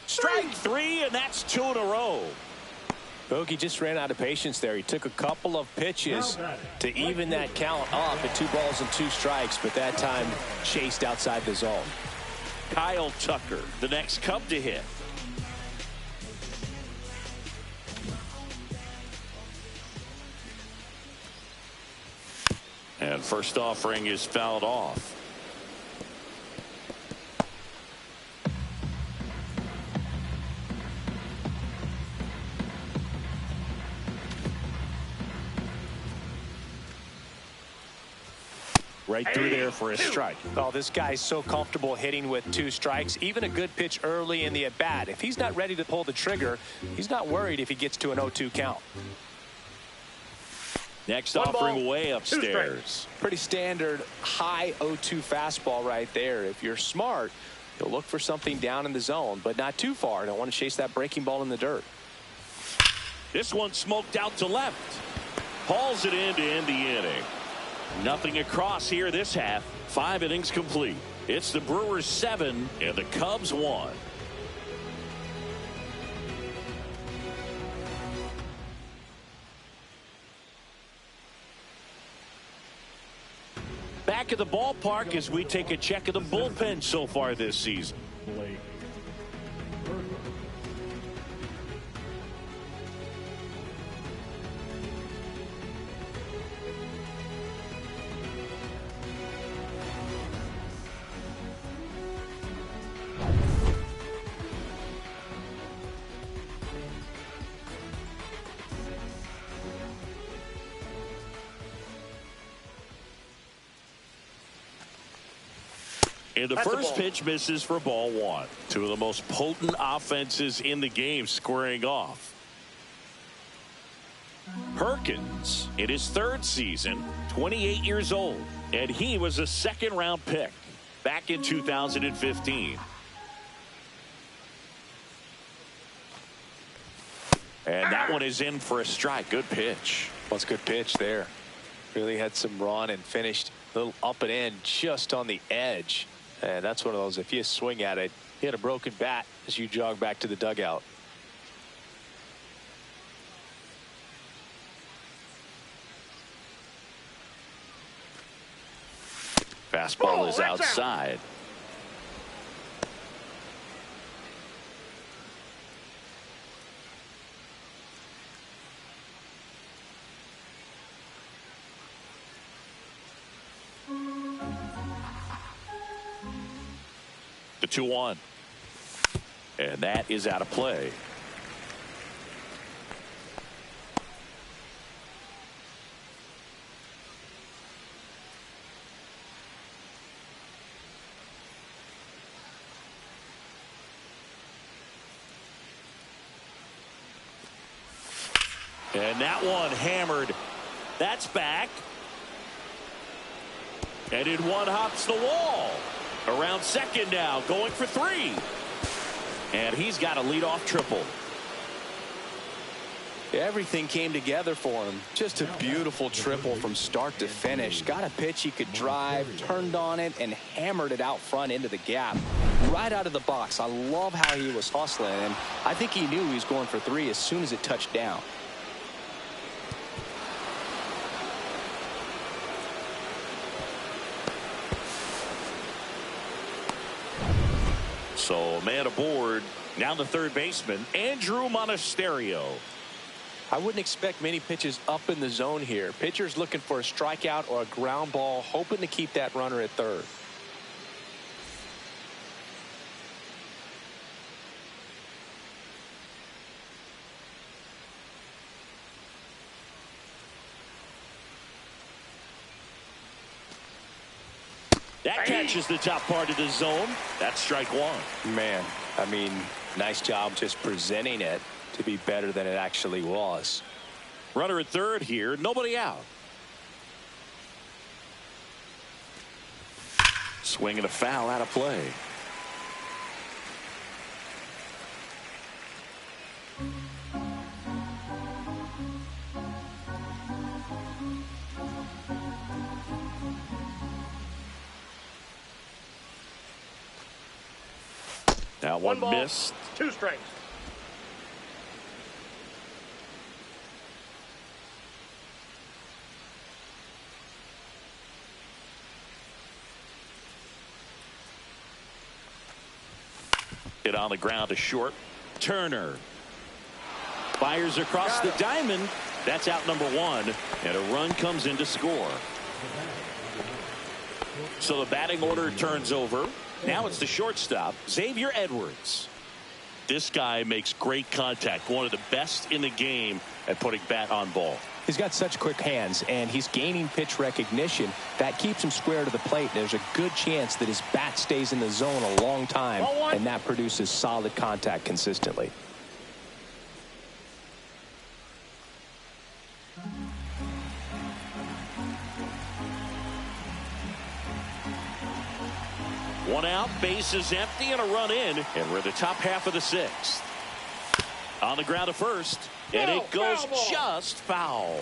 Strike 3, and that's 2 in a row. Bogey just ran out of patience there. He took a couple of pitches to even that count up at 2 balls and 2 strikes, but that time chased outside the zone. Kyle Tucker, the next Cub to hit. And first offering is fouled off. Right through there for a strike. Oh, this guy's so comfortable hitting with 2 strikes. Even a good pitch early in the at-bat. If he's not ready to pull the trigger, he's not worried if he gets to an 0-2 count. Next 1 offering ball, way 2 upstairs. strikes. Pretty standard high 0-2 fastball right there. If you're smart, you'll look for something down in the zone, but not too far. Don't want to chase that breaking ball in the dirt. This one smoked out to left. Hauls it in to end the inning. Nothing across here this half. 5 innings complete. It's the Brewers 7 and the Cubs 1. Back at the ballpark as we take a check of the bullpen so far this season. Blake. And the first pitch misses for ball 1. 2 of the most potent offenses in the game squaring off. Perkins in his 3rd season, 28 years old, and he was a 2nd-round pick back in 2015. And that one is in for a strike. Good pitch. Well, it's a good pitch there. Really had some run and finished a little up and in just on the edge. And that's one of those, if you swing at it, you had a broken bat as you jog back to the dugout. Fastball is outside. The 2-1. And that is out of play. And that one hammered. That's back. And in one hops the wall. Around second now, going for 3. And he's got a leadoff triple. Everything came together for him. Just a beautiful triple from start to finish. Got a pitch he could drive, turned on it, and hammered it out front into the gap. Right out of the box. I love how he was hustling, and I think he knew he was going for 3 as soon as it touched down. So man aboard. Now the third baseman, Andrew Monasterio. I wouldn't expect many pitches up in the zone here. Pitcher's looking for a strikeout or a ground ball, hoping to keep that runner at third. That catches the top part of the zone. That's strike 1. Man, I mean, nice job just presenting it to be better than it actually was. Runner at third here, nobody out. Swing and a foul, out of play. Now one ball, missed. 2 strikes. Hit on the ground to short. Turner fires across the diamond. That's out number 1, and a run comes in to score. So the batting order turns over. Now it's the shortstop, Xavier Edwards. This guy makes great contact. One of the best in the game at putting bat on ball. He's got such quick hands, and he's gaining pitch recognition. That keeps him square to the plate. There's a good chance that his bat stays in the zone a long time, and that produces solid contact consistently. One out, base is empty, and a run in, and we're at the top half of the 6th. On the ground to first, and it goes just foul.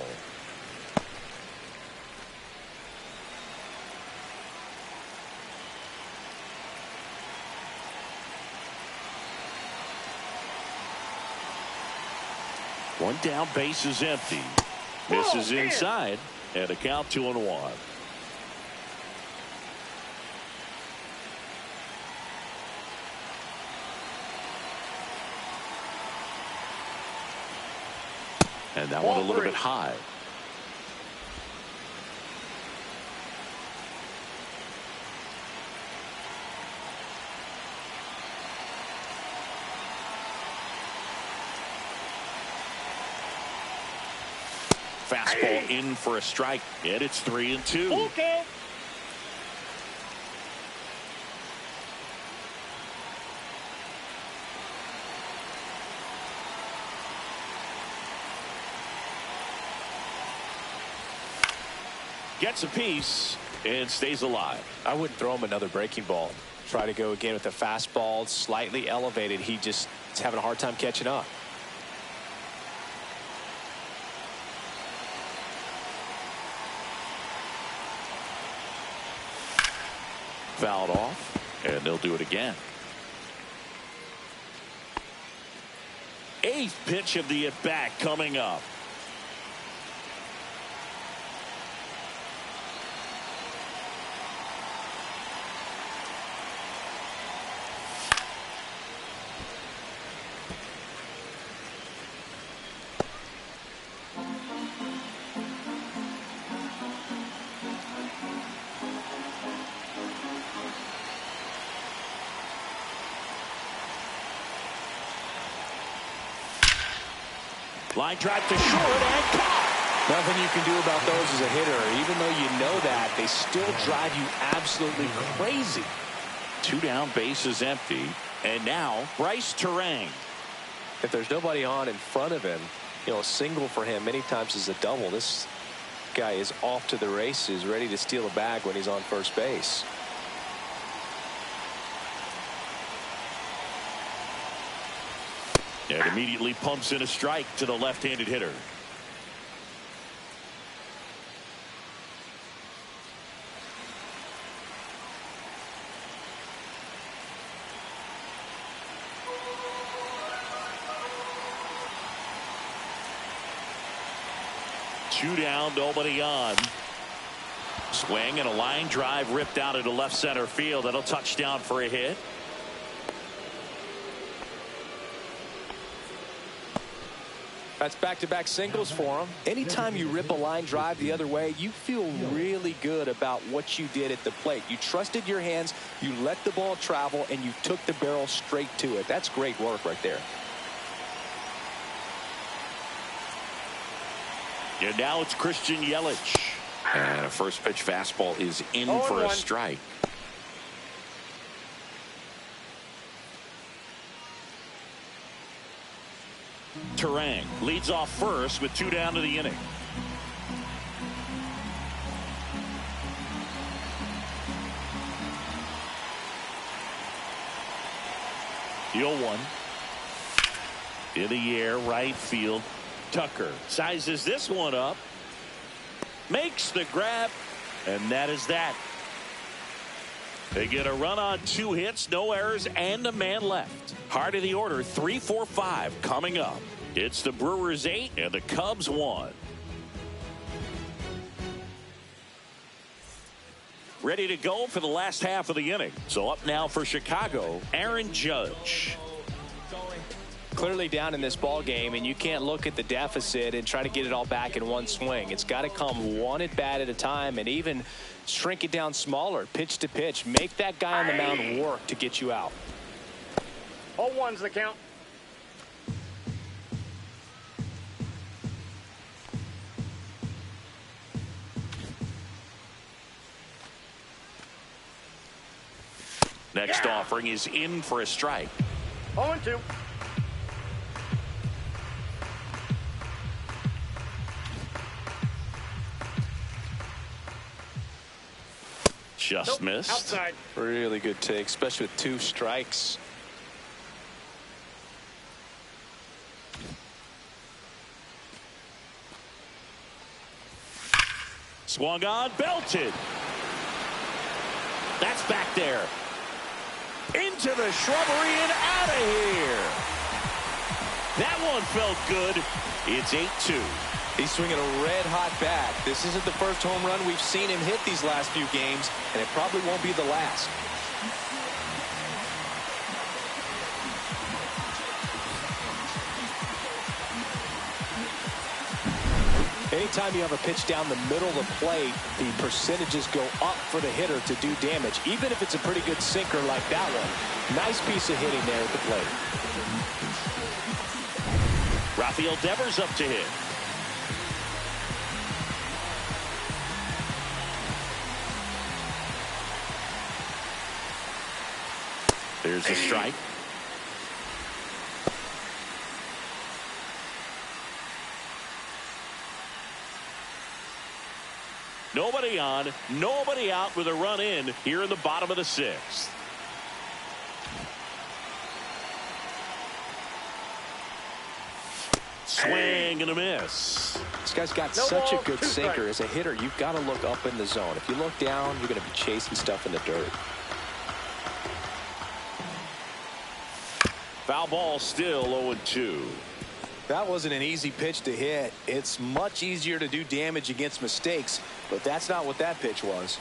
One down, base is empty. Misses inside, and a count 2-1. And that one a little bit high. Fastball in for a strike, and it's 3-2. Okay. Gets a piece and stays alive. I wouldn't throw him another breaking ball. Try to go again with the fastball, slightly elevated. He just is having a hard time catching up. Fouled off, and they'll do it again. 8th pitch of the at-bat coming up. Line drive to short and caught. Nothing you can do about those as a hitter. Even though you know that, they still drive you absolutely crazy. 2 down, bases empty. And now Bryce Terang. If there's nobody on in front of him, you know, a single for him many times is a double. This guy is off to the races, ready to steal a bag when he's on first base. And immediately pumps in a strike to the left-handed hitter. Two down, nobody on. Swing and a line drive ripped out into left center field. That'll touchdown for a hit. That's back-to-back singles for him. Anytime you rip a line drive the other way, you feel really good about what you did at the plate. You trusted your hands, you let the ball travel, and you took the barrel straight to it. That's great work right there. And now it's Christian Yelich. And a first pitch fastball is in for a strike. Terang leads off first with 2 down to the inning. The 0-1. In the air, right field. Tucker sizes this one up, makes the grab, and that is that. They get a run on 2 hits, no errors, and a man left. Heart of the order, 3, 4, 5 coming up. It's the Brewers 8 and the Cubs 1. Ready to go for the last half of the inning. So up now for Chicago, Aaron Judge. Clearly down in this ball game, and you can't look at the deficit and try to get it all back in one swing. It's got to come one at bat at a time, and even shrink it down smaller, pitch to pitch. Make that guy on the mound work to get you out. 0-1's the count. Next offering is in for a strike. 0-2. Just missed. Outside. Really good take, especially with 2 strikes. Swung on, belted. That's back there. Into the shrubbery and out of here. That one felt good. It's 8-2. He's swinging a red-hot bat. This isn't the first home run we've seen him hit these last few games, and it probably won't be the last. Anytime you have a pitch down the middle of the plate, the percentages go up for the hitter to do damage, even if it's a pretty good sinker like that one. Nice piece of hitting there at the plate. Rafael Devers up to hit. There's a strike. Nobody on, nobody out with a run in here in the bottom of the 6th. Swing and a miss. This guy's got such a good sinker. As a hitter, you've got to look up in the zone. If you look down, you're going to be chasing stuff in the dirt. Foul ball, still 0-2. That wasn't an easy pitch to hit. It's much easier to do damage against mistakes, but that's not what that pitch was.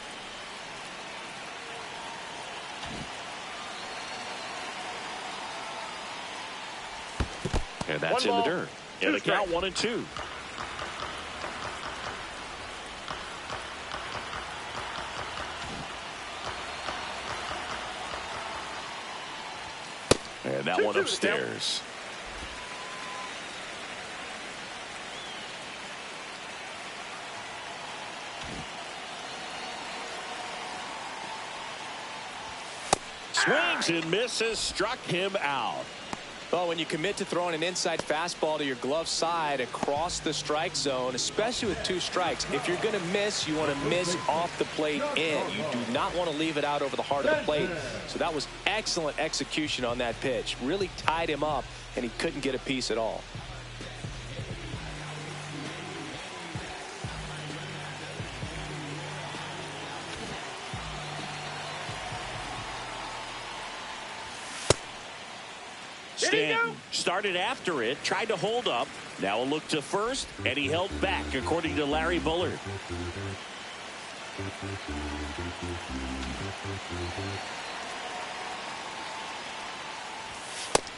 And that's in the dirt. And the count 1-2. And that one upstairs. Swings and misses, struck him out. Well, when you commit to throwing an inside fastball to your glove side across the strike zone, especially with 2 strikes, if you're going to miss, you want to miss off the plate in. You do not want to leave it out over the heart of the plate. So that was excellent execution on that pitch. Really tied him up, and he couldn't get a piece at all. Stanton started after it, tried to hold up. Now a look to first, and he held back, according to Larry Bullard.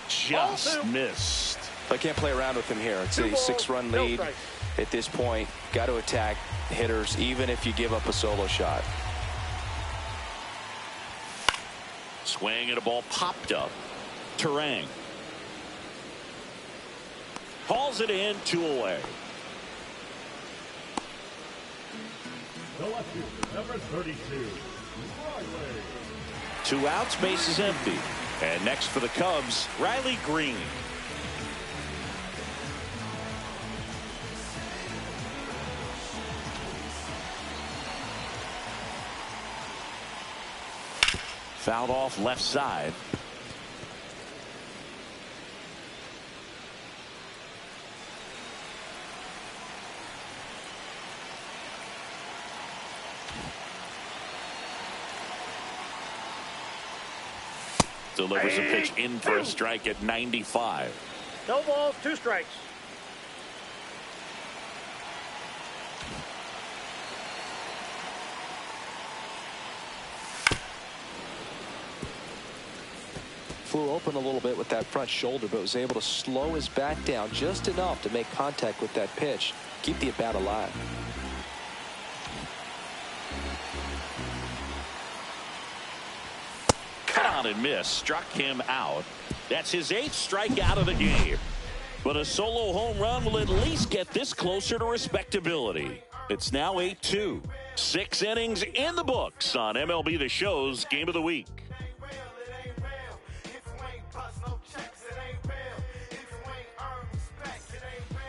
Just missed. I can't play around with him here. It's a 6-run lead at this point. Got to attack hitters, even if you give up a solo shot. Swing and a ball popped up. Terang hauls it in, 2 away. The left fielder, number 32, Riley. 2 outs, base is empty. And next for the Cubs, Riley Green. Fouled off left side. Delivers a pitch in for a strike at 95. No balls, 2 strikes. Flew open a little bit with that front shoulder, but was able to slow his bat down just enough to make contact with that pitch. Keep the at-bat alive. And miss, struck him out. That's his 8th strikeout of the game. But a solo home run will at least get this closer to respectability. It's now 8-2. 6 innings in the books on MLB The Show's Game of the Week.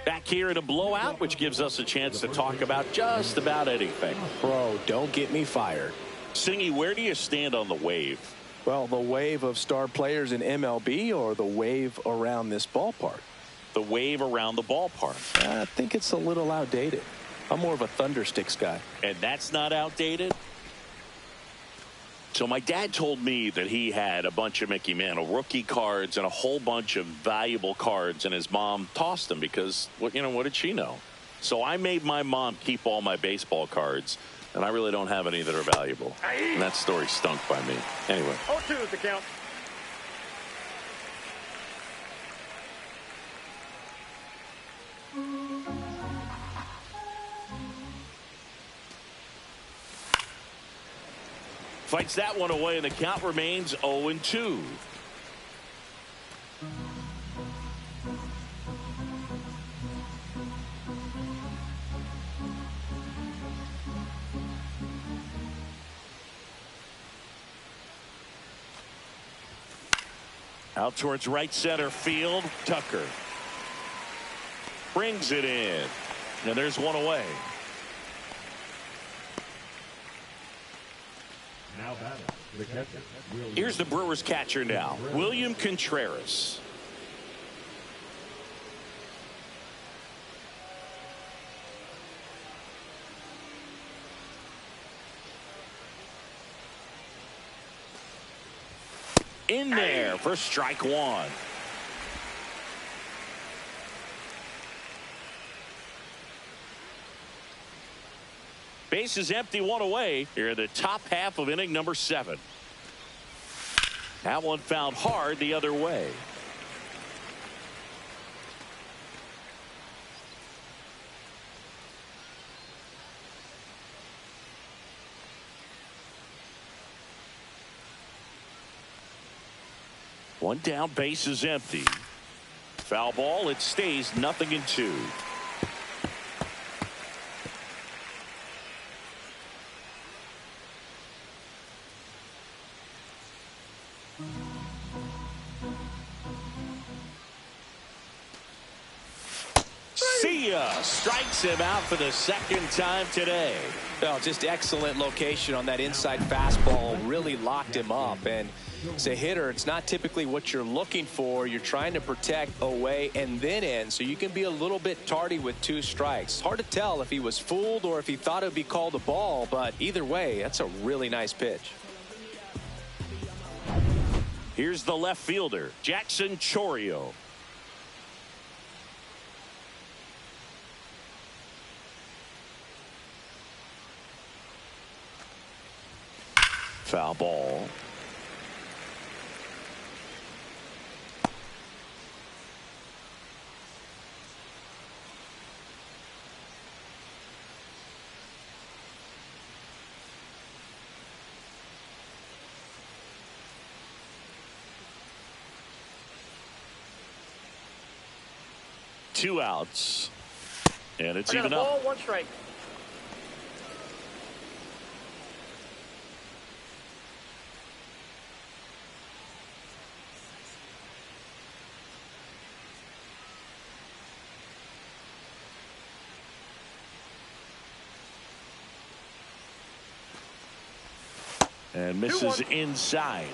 Back here in a blowout, which gives us a chance to talk about just about anything. Bro, don't get me fired. Singy, where do you stand on the wave? Well, the wave of star players in MLB or the wave around this ballpark? The wave around the ballpark. I think it's a little outdated. I'm more of a Thundersticks guy. And that's not outdated? So my dad told me that he had a bunch of Mickey Mantle rookie cards and a whole bunch of valuable cards, and his mom tossed them because, what did she know? So I made my mom keep all my baseball cards. And I really don't have any that are valuable. And that story stunk by me. Anyway. 0-2 is the count. Fights that one away, and the count remains 0-2. Out towards right center field, Tucker brings it in, and there's 1 away. Now batting, the catcher, William. Here's the Brewers catcher now, William Contreras. In there for strike 1. Base is empty, 1 away here in the top half of inning number 7. That one found hard the other way. One down, base is empty. Foul ball, it stays 0-2. Garcia strikes him out for the second time today. Well, just excellent location on that inside fastball. Really locked him up. And as a hitter, it's not typically what you're looking for. You're trying to protect away and then in, so you can be a little bit tardy with 2 strikes. It's hard to tell if he was fooled or if he thought it would be called a ball, but either way, that's a really nice pitch. Here's the left fielder, Jackson Chourio. Foul ball. Two outs, and it's even up. Ball, 1 strike. And misses inside.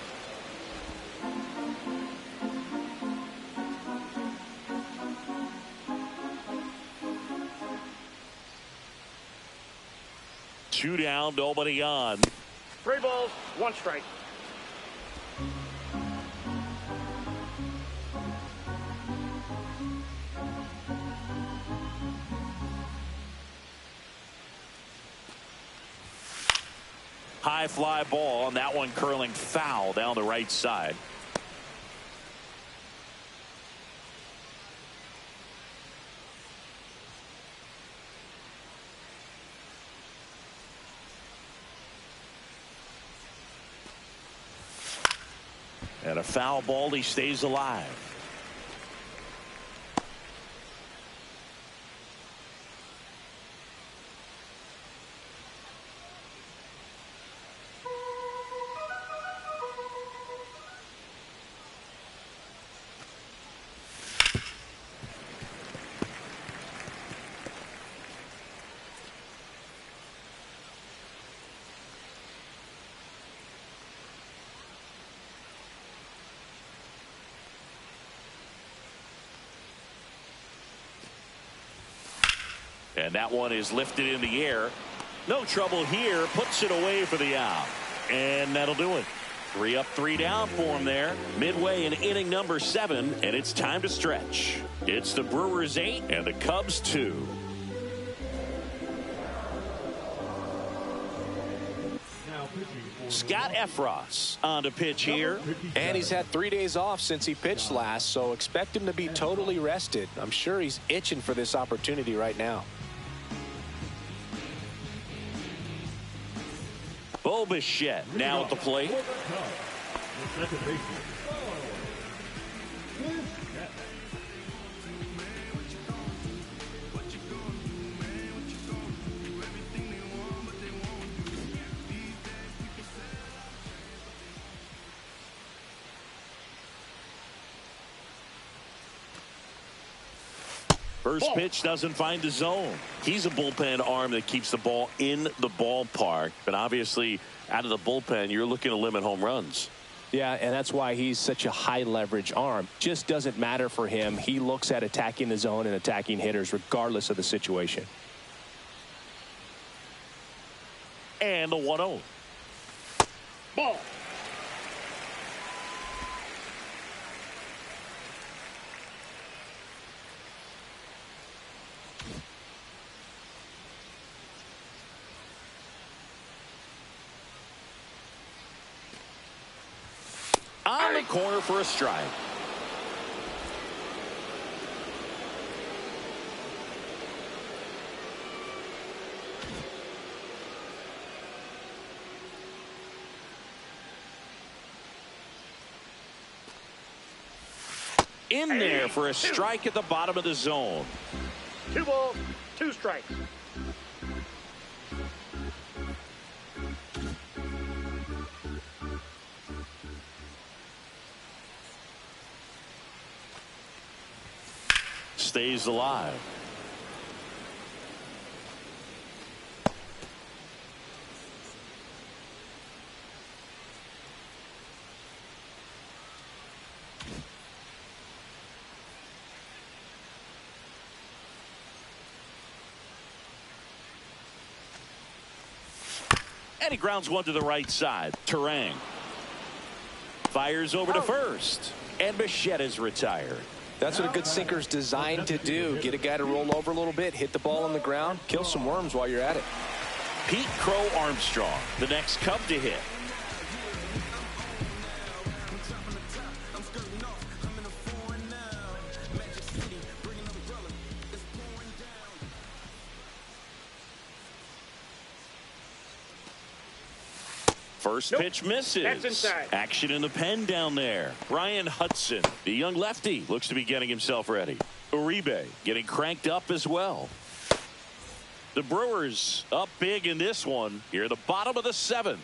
Two down, nobody on. 3 balls, 1 strike. High fly ball, and that one curling foul down the right side. And a foul ball, he stays alive. And that one is lifted in the air. No trouble here. Puts it away for the out. And that'll do it. 3 up, 3 down for him there. Midway in inning number 7. And it's time to stretch. It's the Brewers 8 and the Cubs 2. Scott Efros on to pitch here. And he's had 3 days off since he pitched last, so expect him to be totally rested. I'm sure he's itching for this opportunity right now. Bo Bichette now at the plate. First pitch doesn't find the zone. He's a bullpen arm that keeps the ball in the ballpark. But obviously, out of the bullpen, you're looking to limit home runs. Yeah, and that's why he's such a high leverage arm. Just doesn't matter for him. He looks at attacking the zone and attacking hitters regardless of the situation. And the 1-0. Ball. On the corner for a strike. In there for a strike at the bottom of the zone. 2 balls, 2 strikes. Stays alive. And he grounds one to the right side. Terang fires over to first. And Bichette is retired. That's what a good sinker's designed to do. Get a guy to roll over a little bit, hit the ball on the ground, kill some worms while you're at it. Pete Crow Armstrong, the next Cub to hit. First pitch misses. That's inside. Action in the pen down there. Ryan Hudson, the young lefty, looks to be getting himself ready. Uribe getting cranked up as well. The Brewers up big in this one. Here at the bottom of the 7th.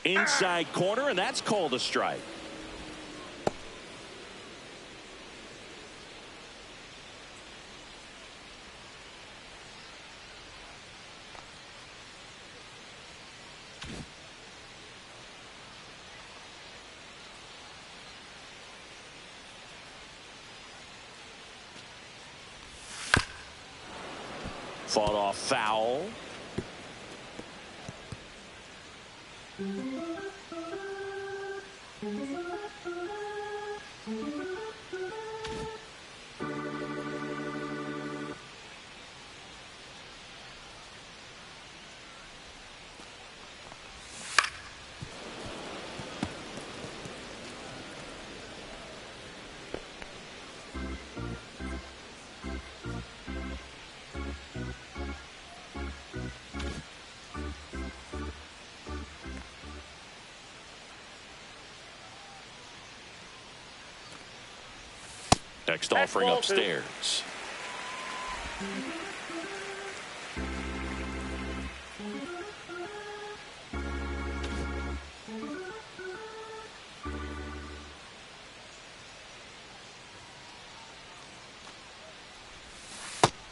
Inside corner, and that's called a strike. Fought off foul. Next offering upstairs.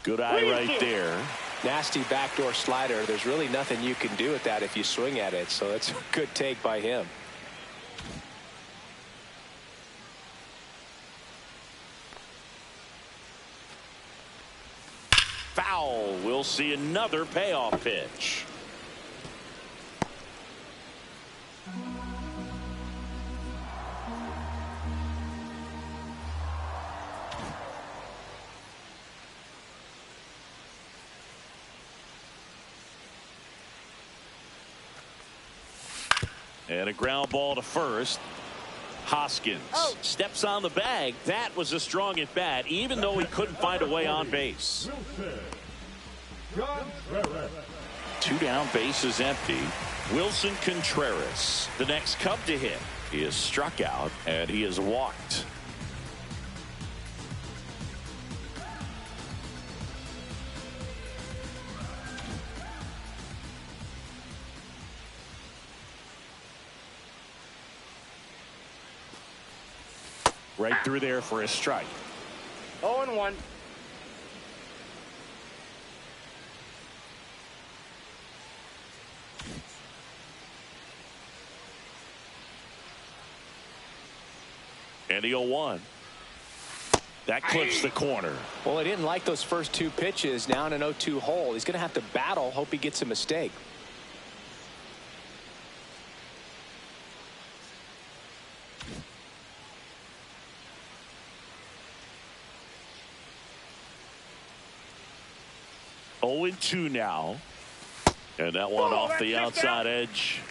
Good eye right there. Nasty backdoor slider. There's really nothing you can do with that if you swing at it. So it's a good take by him. Foul. We'll see another payoff pitch. And a ground ball to first. Hoskins steps on the bag. That was a strong at bat, even though he couldn't find a way on base. 2 down, base is empty. Wilson Contreras, the next Cub to hit. He is struck out and he is walked. Right through there for a strike. 0-1. And the 0-1. That clips the corner. Well, he didn't like those first 2 pitches. Now in an 0-2 hole. He's going to have to battle. Hope he gets a mistake. Oh, 0-2 now. And that one off the outside edge.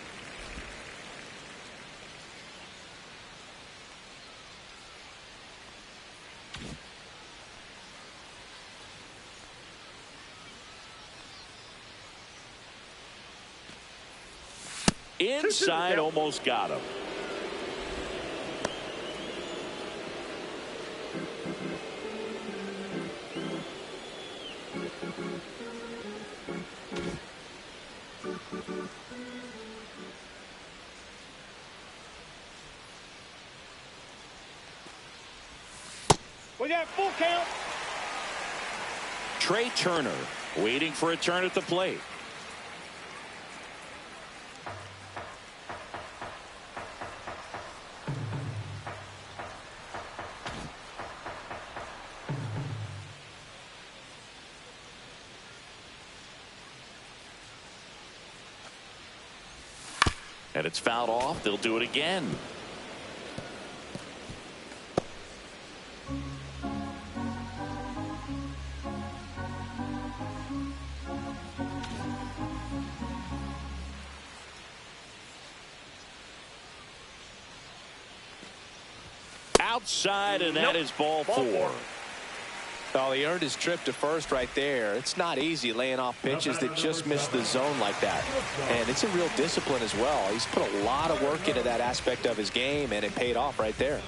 Inside, almost got him. We got full count. Trey Turner waiting for a turn at the plate. And it's fouled off. They'll do it again. Outside, and that is ball four. Well, he earned his trip to first right there. It's not easy laying off pitches that just miss the zone like that. And it's a real discipline as well. He's put a lot of work into that aspect of his game, and it paid off right there.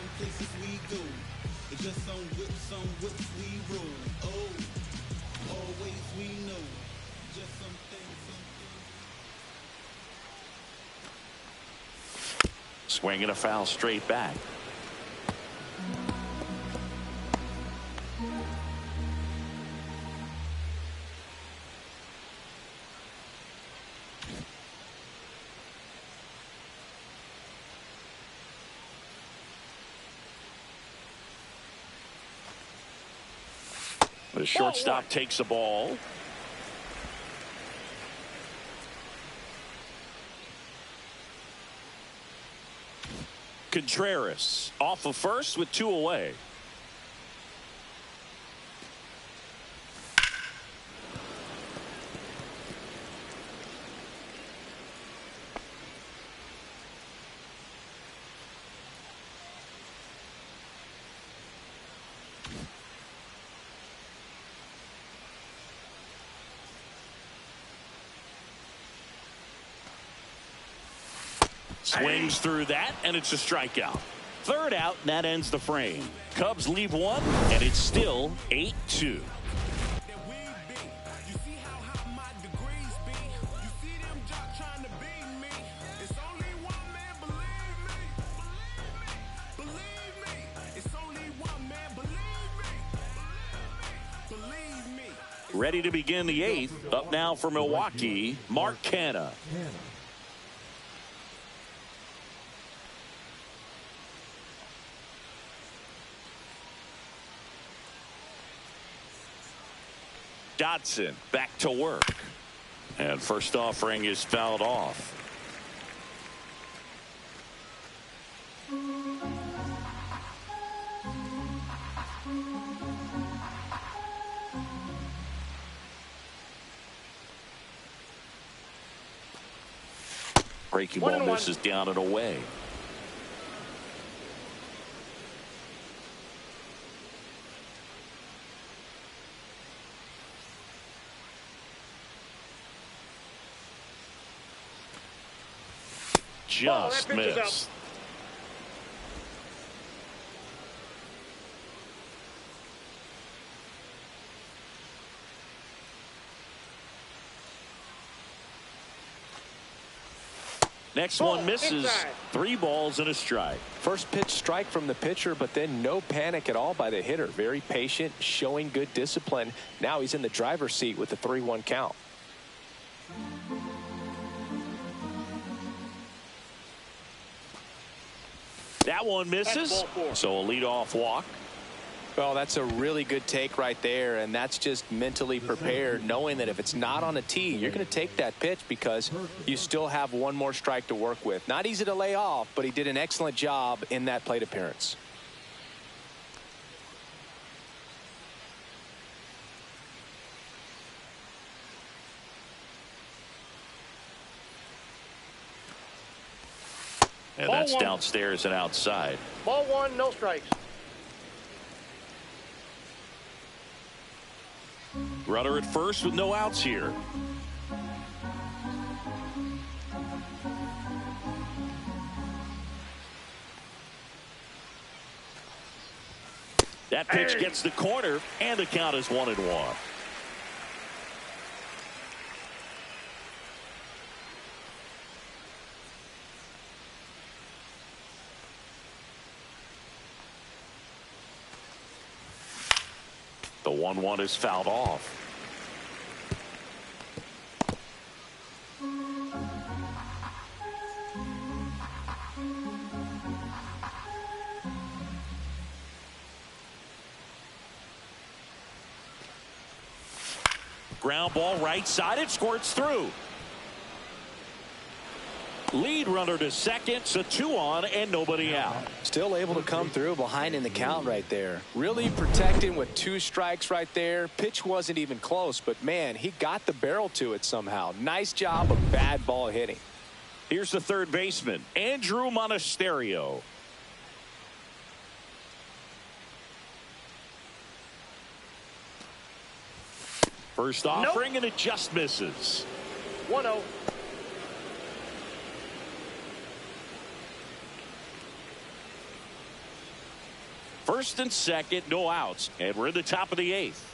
Swinging a foul straight back. The shortstop takes the ball. Contreras off of first with 2 away. Swings through that, and it's a strikeout. Third out, and that ends the frame. Cubs leave one, and it's still 8-2. Ready to begin the 8th. Up now for Milwaukee, Mark Canha. Dodson back to work. And first offering is fouled off. Breaking ball misses down and away. Just missed. Next one misses. Inside. 3 balls and a strike. First pitch strike from the pitcher, but then no panic at all by the hitter. Very patient, showing good discipline. Now he's in the driver's seat with the 3-1 count. That one misses. So a leadoff walk. Well, that's a really good take right there, and that's just mentally prepared, knowing that if it's not on a tee, you're going to take that pitch because you still have one more strike to work with. Not easy to lay off, but he did an excellent job in that plate appearance. And that's downstairs and outside. Ball 1, no strikes. Runner at first with no outs here. That pitch gets the corner, and the count is 1-1. The 1-1 is fouled off. Ground ball right side. It squirts through. Lead runner to second, so 2 on and nobody out. Still able to come through behind in the count right there. Really protecting with 2 strikes right there. Pitch wasn't even close, but man, he got the barrel to it somehow. Nice job of bad ball hitting. Here's the third baseman, Andrew Monasterio. First offering, and it just misses. 1-0. First and second, no outs, and we're in the top of the 8th.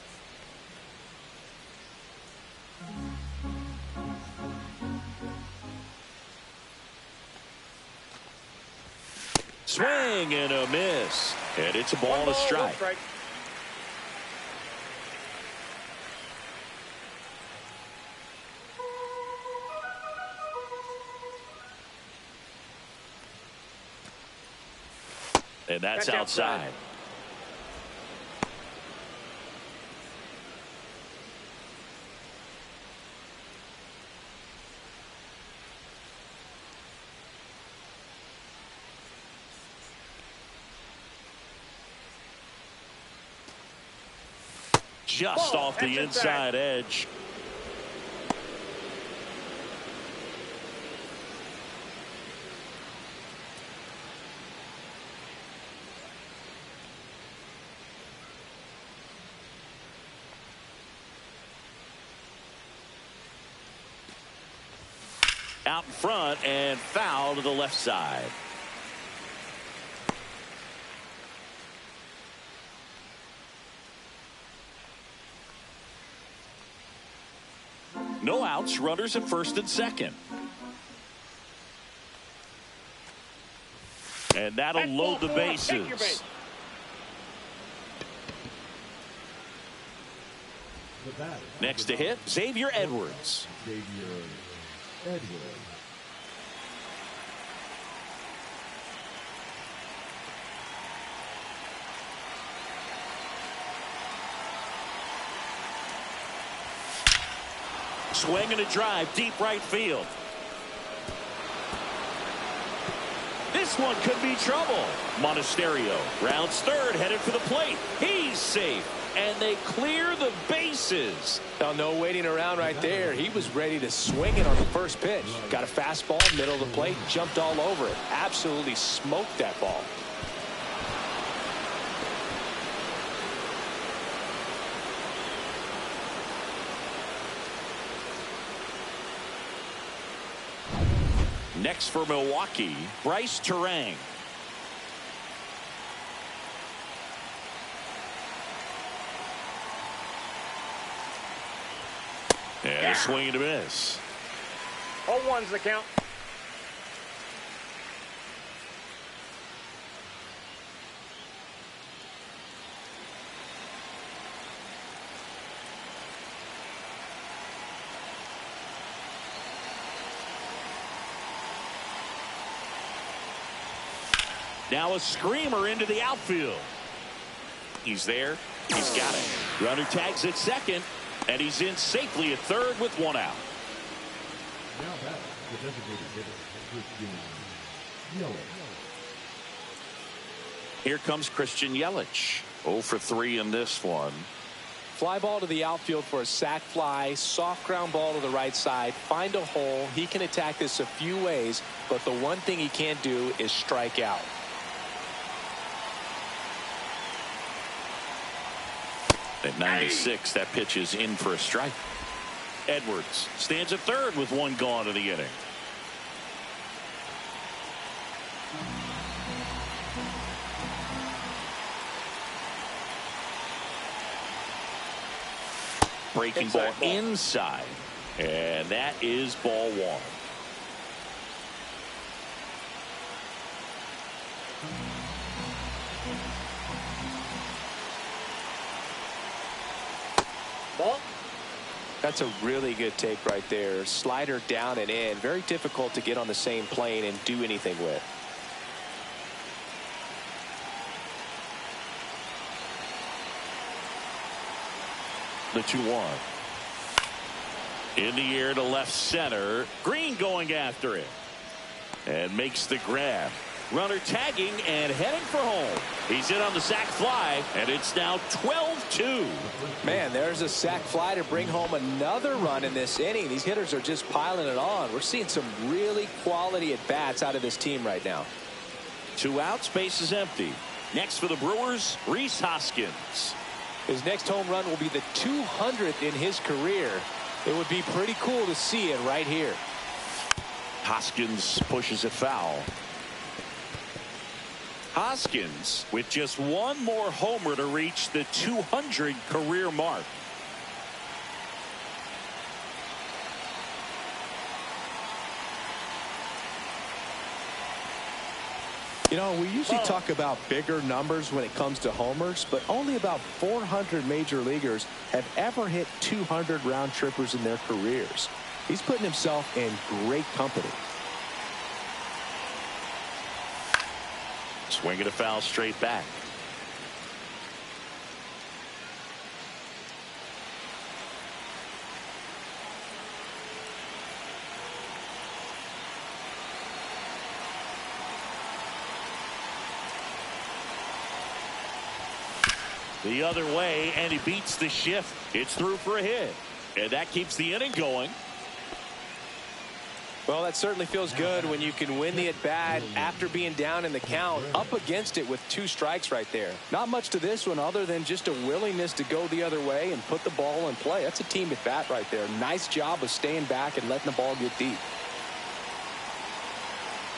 Swing and a miss, and it's a ball and a strike. And that's outside. Just off the inside edge. Out in front and foul to the left side. No outs, runners at first and second. And that'll load the bases. Next to hit, Xavier Edwards. Xavier Edwards. Swing and a drive, deep right field. This one could be trouble. Monasterio rounds third, headed for the plate. He's safe, and they clear the bases. Oh, no waiting around right there. He was ready to swing it on the first pitch. Got a fastball, middle of the plate, jumped all over it. Absolutely smoked that ball. Next for Milwaukee, Bryce Terang. And a swing and a miss. 0-1's the count. Now a screamer into the outfield. He's there. He's got it. Runner tags at second, and he's in safely at third with 1 out. Now back, the designated hitter, Christian Yelich. Here comes Christian Yelich. 0 for 3 in this one. Fly ball to the outfield for a sac fly. Soft ground ball to the right side. Find a hole. He can attack this a few ways, but the one thing he can't do is strike out. At 96, that pitch is in for a strike. Edwards stands at third with 1 gone in the inning. Breaking ball inside, and that is ball 1. Ball. That's a really good take right there. Slider down and in. Very difficult to get on the same plane and do anything with. The 2-1. In the air to left center. Green going after it. and makes the grab. Runner tagging and heading for home. He's in on the sac fly, and it's now 12-2. Man, there's a sac fly to bring home another run in this inning. These hitters are just piling it on. We're seeing some really quality at-bats out of this team right now. 2 outs, base is empty. Next for the Brewers, Rhys Hoskins. His next home run will be the 200th in his career. It would be pretty cool to see it right here. Hoskins pushes it foul. Hoskins with just one more homer to reach the 200 career mark. You know, we usually talk about bigger numbers when it comes to homers, but only about 400 major leaguers have ever hit 200 round trippers in their careers. He's putting himself in great company. Swinging a foul straight back. The other way, and he beats the shift. It's through for a hit, and that keeps the inning going. Well, that certainly feels good when you can win the at-bat after being down in the count, up against it with 2 strikes right there. Not much to this one other than just a willingness to go the other way and put the ball in play. That's a team at-bat right there. Nice job of staying back and letting the ball get deep.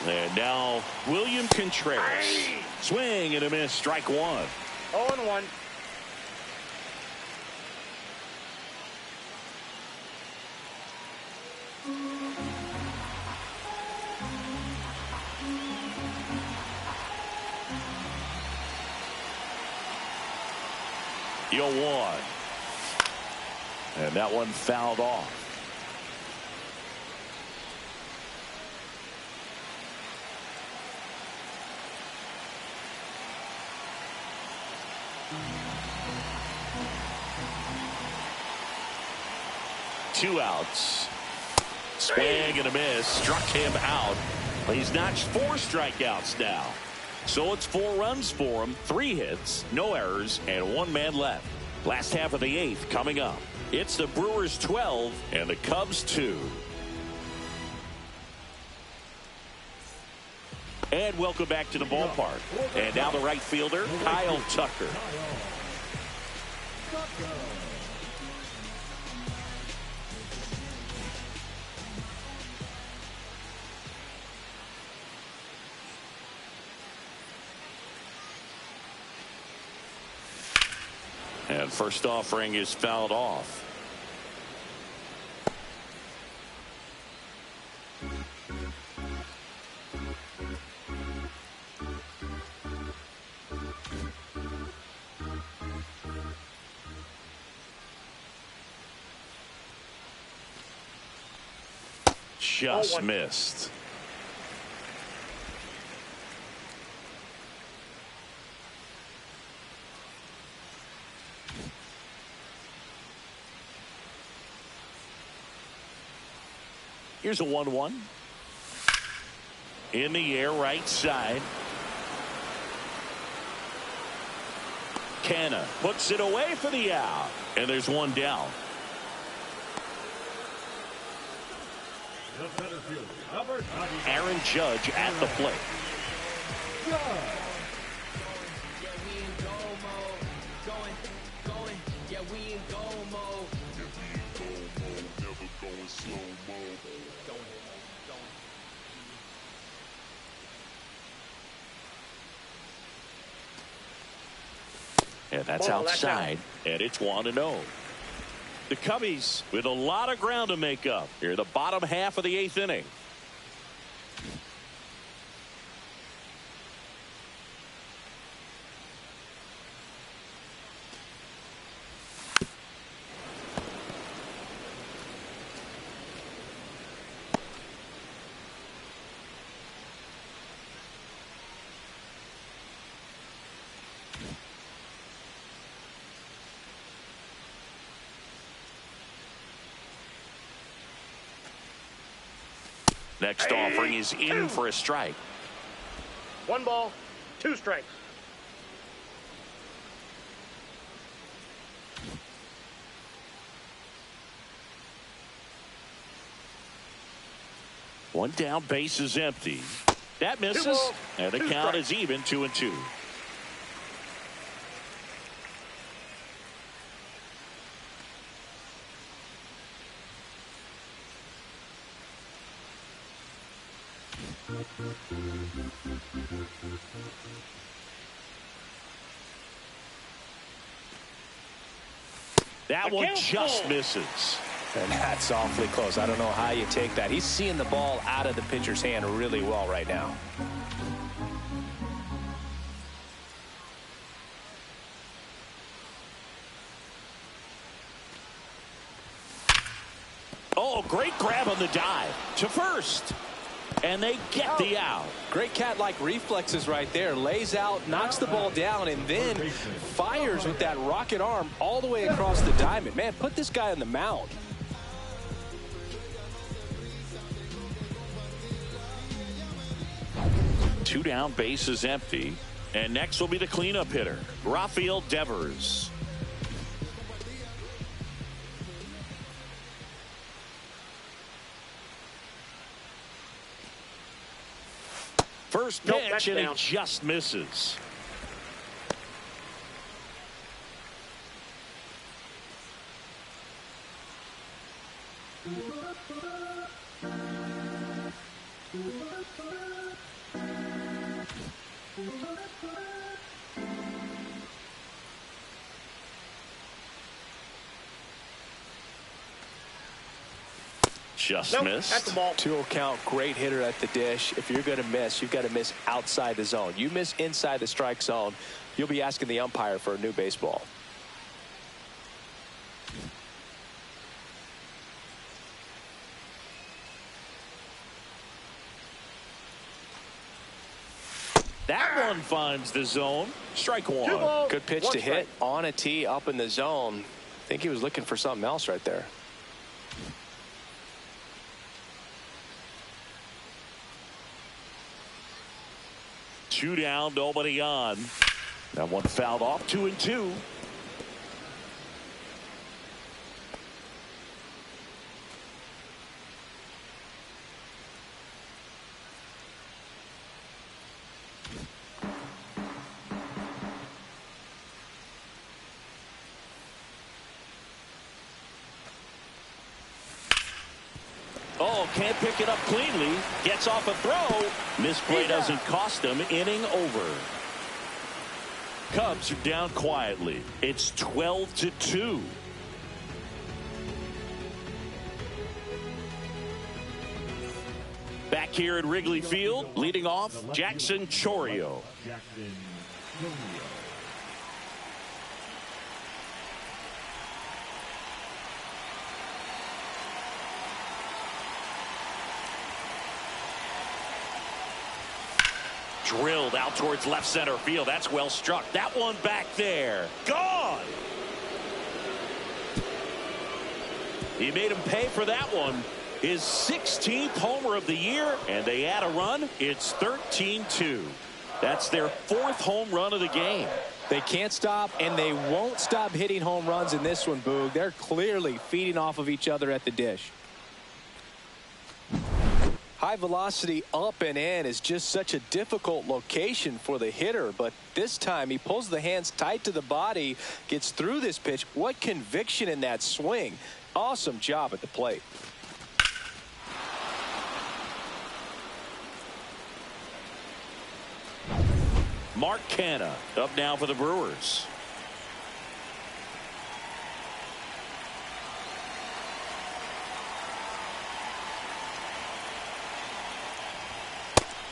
And now William Contreras. Swing and a miss, strike 1. 0-1. The 0-1. And that one fouled off. Two outs. Swing and a miss. Struck him out. He's notched 4 strikeouts now. So it's 4 runs for him, 3 hits, no errors, and 1 man left. Last half of the 8th coming up. It's the Brewers 12 and the Cubs 2. And welcome back to the ballpark. And now the right fielder, Kyle Tucker. And first offering is fouled off. Just missed. Here's a 1-1. In the air, right side. Canna puts it away for the out. And there's 1 down. Aaron Judge at the plate. And that's outside, and it's 1-0. The Cubbies with a lot of ground to make up here, the bottom half of the 8th inning. Next offering is in for a strike. 1 ball, 2 strikes. One down, base is empty. That misses, 2 balls, and the 2 count strikes. is even, 2-2. That one just misses. And that's awfully close. I don't know how you take that. He's seeing the ball out of the pitcher's hand really well right now. Oh, great grab on the dive to first. And they get the out. Great cat-like reflexes right there. Lays out, knocks the ball down, and then fires with that rocket arm all the way across the diamond. Man, put this guy on the mound. Two down, base is empty. And next will be the cleanup hitter, Rafael Devers. First pitch, and it just misses. Just missed. At the ball. 2-0 count, great hitter at the dish. If you're going to miss, you've got to miss outside the zone. You miss inside the strike zone, you'll be asking the umpire for a new baseball. That one finds the zone. Strike 1. 2 balls, Good pitch 1 to hit strike. on a tee up in the zone. I think he was looking for something else right there. Two down, nobody on. That one fouled off, 2-2. Oh, can't pick it up cleanly. Gets off a throw. Misplay doesn't cost them. Inning over. Cubs are down quietly. It's 12-2. Back here at Wrigley Field, leading off, Jackson Chourio. Jackson Chourio. Drilled out towards left center field. That's well struck. That one back there. Gone. He made him pay for that one. His 16th homer of the year, and they add a run. It's 13-2. That's their 4th home run of the game. They can't stop, and they won't stop hitting home runs in this one, Boog. They're clearly feeding off of each other at the dish. High velocity up and in is just such a difficult location for the hitter, but this time he pulls the hands tight to the body, gets through this pitch. What conviction in that swing. Awesome job at the plate. Mark Canha up now for the Brewers.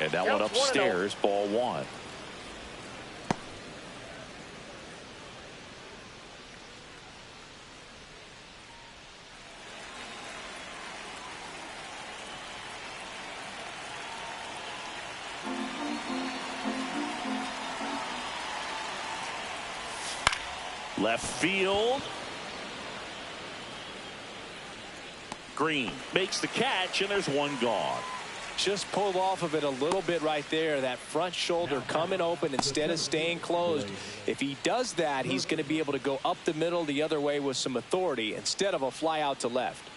And that one upstairs, ball 1. Left field. Green makes the catch, and there's one gone. Just pulled off of it a little bit right there. That front shoulder coming open instead of staying closed. If he does that, he's going to be able to go up the middle the other way with some authority instead of a fly out to left.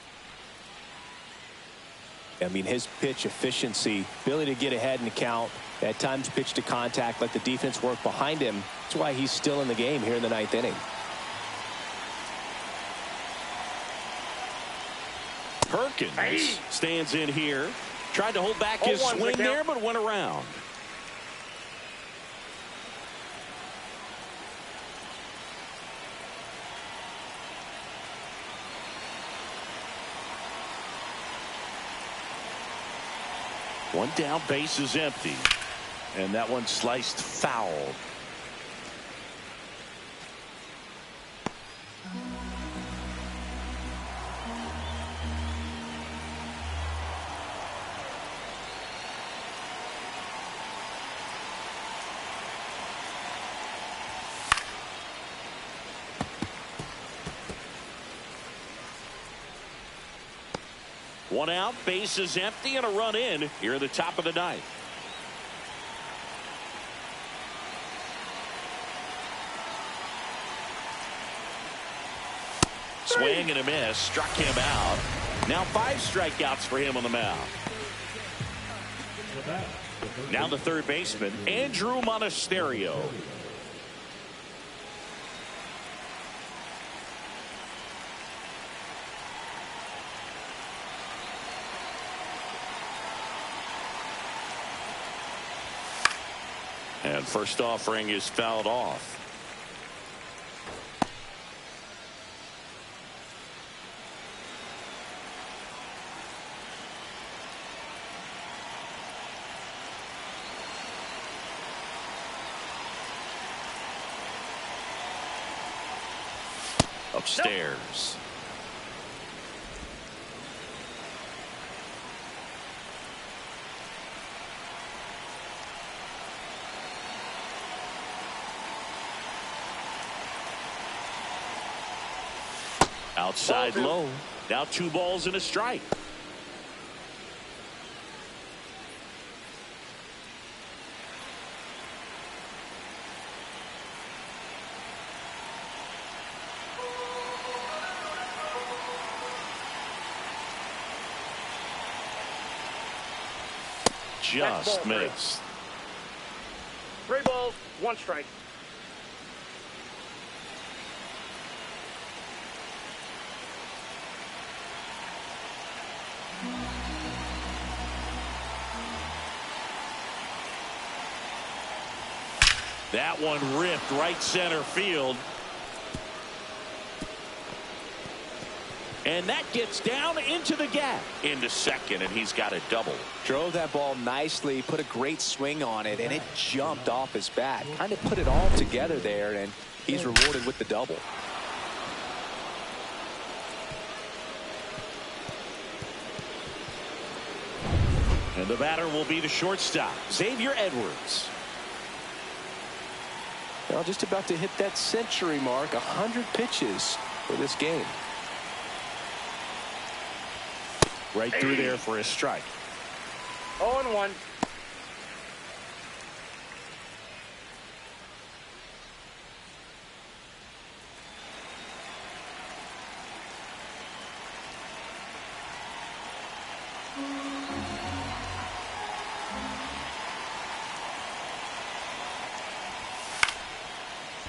I mean, his pitch efficiency, ability to get ahead in the count, at times pitch to contact, let the defense work behind him. That's why he's still in the game here in the 9th inning. Perkins stands in here. Tried to hold back his swing there, but went around. One down, base is empty. And that one sliced foul. One out, base is empty, and a run in here at the top of the 9th. Swing and a miss, struck him out. Now 5 strikeouts for him on the mound. Now the third baseman, Andrew Monasterio. And first offering is fouled off. Upstairs. Outside low. Now 2 balls and a strike. Just missed. 3 balls, 1 strike. That one ripped right center field. And that gets down into the gap into second, and he's got a double. Drove that ball nicely, put a great swing on it, and it jumped off his bat. Kind of put it all together there, and he's rewarded with the double. And the batter will be the shortstop, Xavier Edwards. Well, just about to hit that century mark, 100 pitches for this game. Right through there for a strike. 0-1.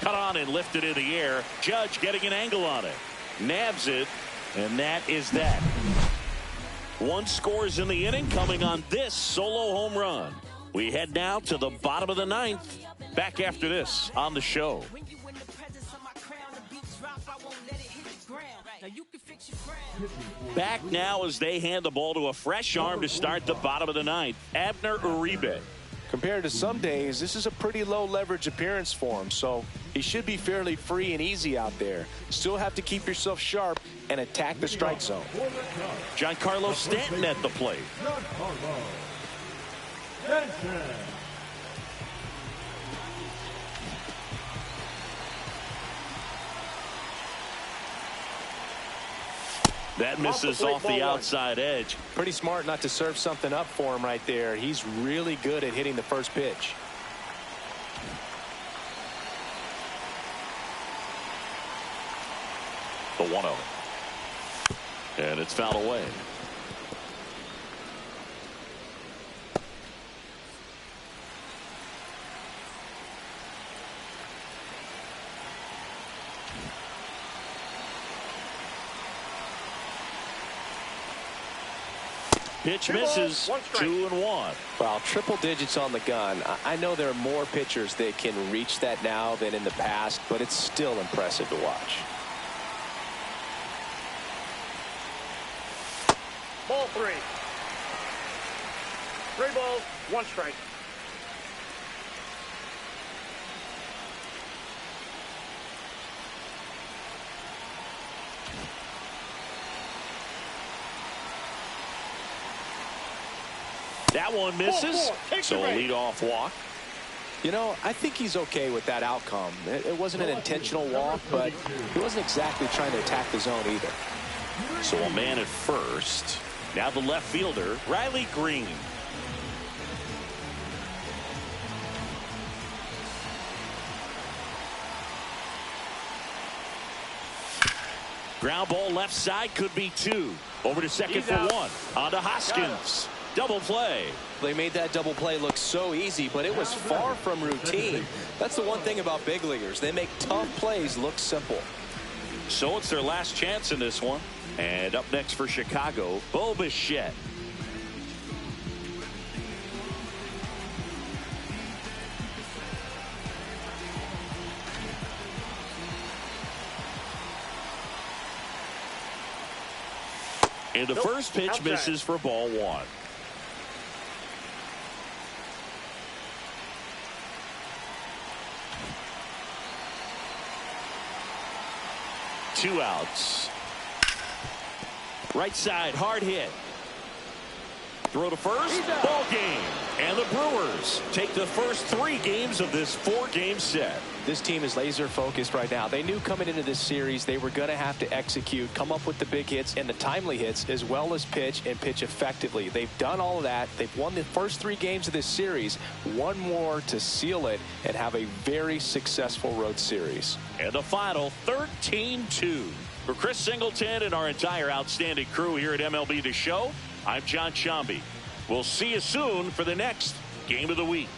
Cut on and lifted in the air. Judge getting an angle on it. Nabs it, and that is that. 1 scores in the inning coming on this solo home run. We head now to the bottom of the 9th. Back after this on the show. Back now as they hand the ball to a fresh arm to start the bottom of the 9th. Abner Uribe. Compared to some days, this is a pretty low leverage appearance for him, so he should be fairly free and easy out there. Still have to keep yourself sharp and attack the strike zone. Giancarlo Stanton at the plate. That misses off the outside edge. Pretty smart not to serve something up for him right there. He's really good at hitting the first pitch. The 1-0. And it's fouled away. Pitch misses. 2-1. Well, triple digits on the gun. I know there are more pitchers that can reach that now than in the past, but it's still impressive to watch. Ball 3. 3 balls, 1 strike. That one misses. So a leadoff walk. You know, I think he's okay with that outcome. It wasn't an intentional walk, but he wasn't exactly trying to attack the zone either. So a man at first. Now the left fielder, Riley Green. Ground ball left side, could be 2. Over to second for 1. On to Hoskins. Double play. They made that double play look so easy, but it was far from routine. That's the one thing about big leaguers. They make tough plays look simple. So it's their last chance in this one. And up next for Chicago, Bo Bichette. And the first pitch misses for ball 1. Two outs. Right side, hard hit. Throw to first, ball game. And the Brewers take the first 3 games of this 4-game set. This team is laser focused right now. They knew coming into this series they were going to have to execute, come up with the big hits and the timely hits, as well as pitch and pitch effectively. They've done all of that. They've won the first 3 games of this series. One more to seal it and have a very successful road series. And the final 13-2. For Chris Singleton and our entire outstanding crew here at MLB The Show, I'm John Sciambi. We'll see you soon for the next Game of the Week.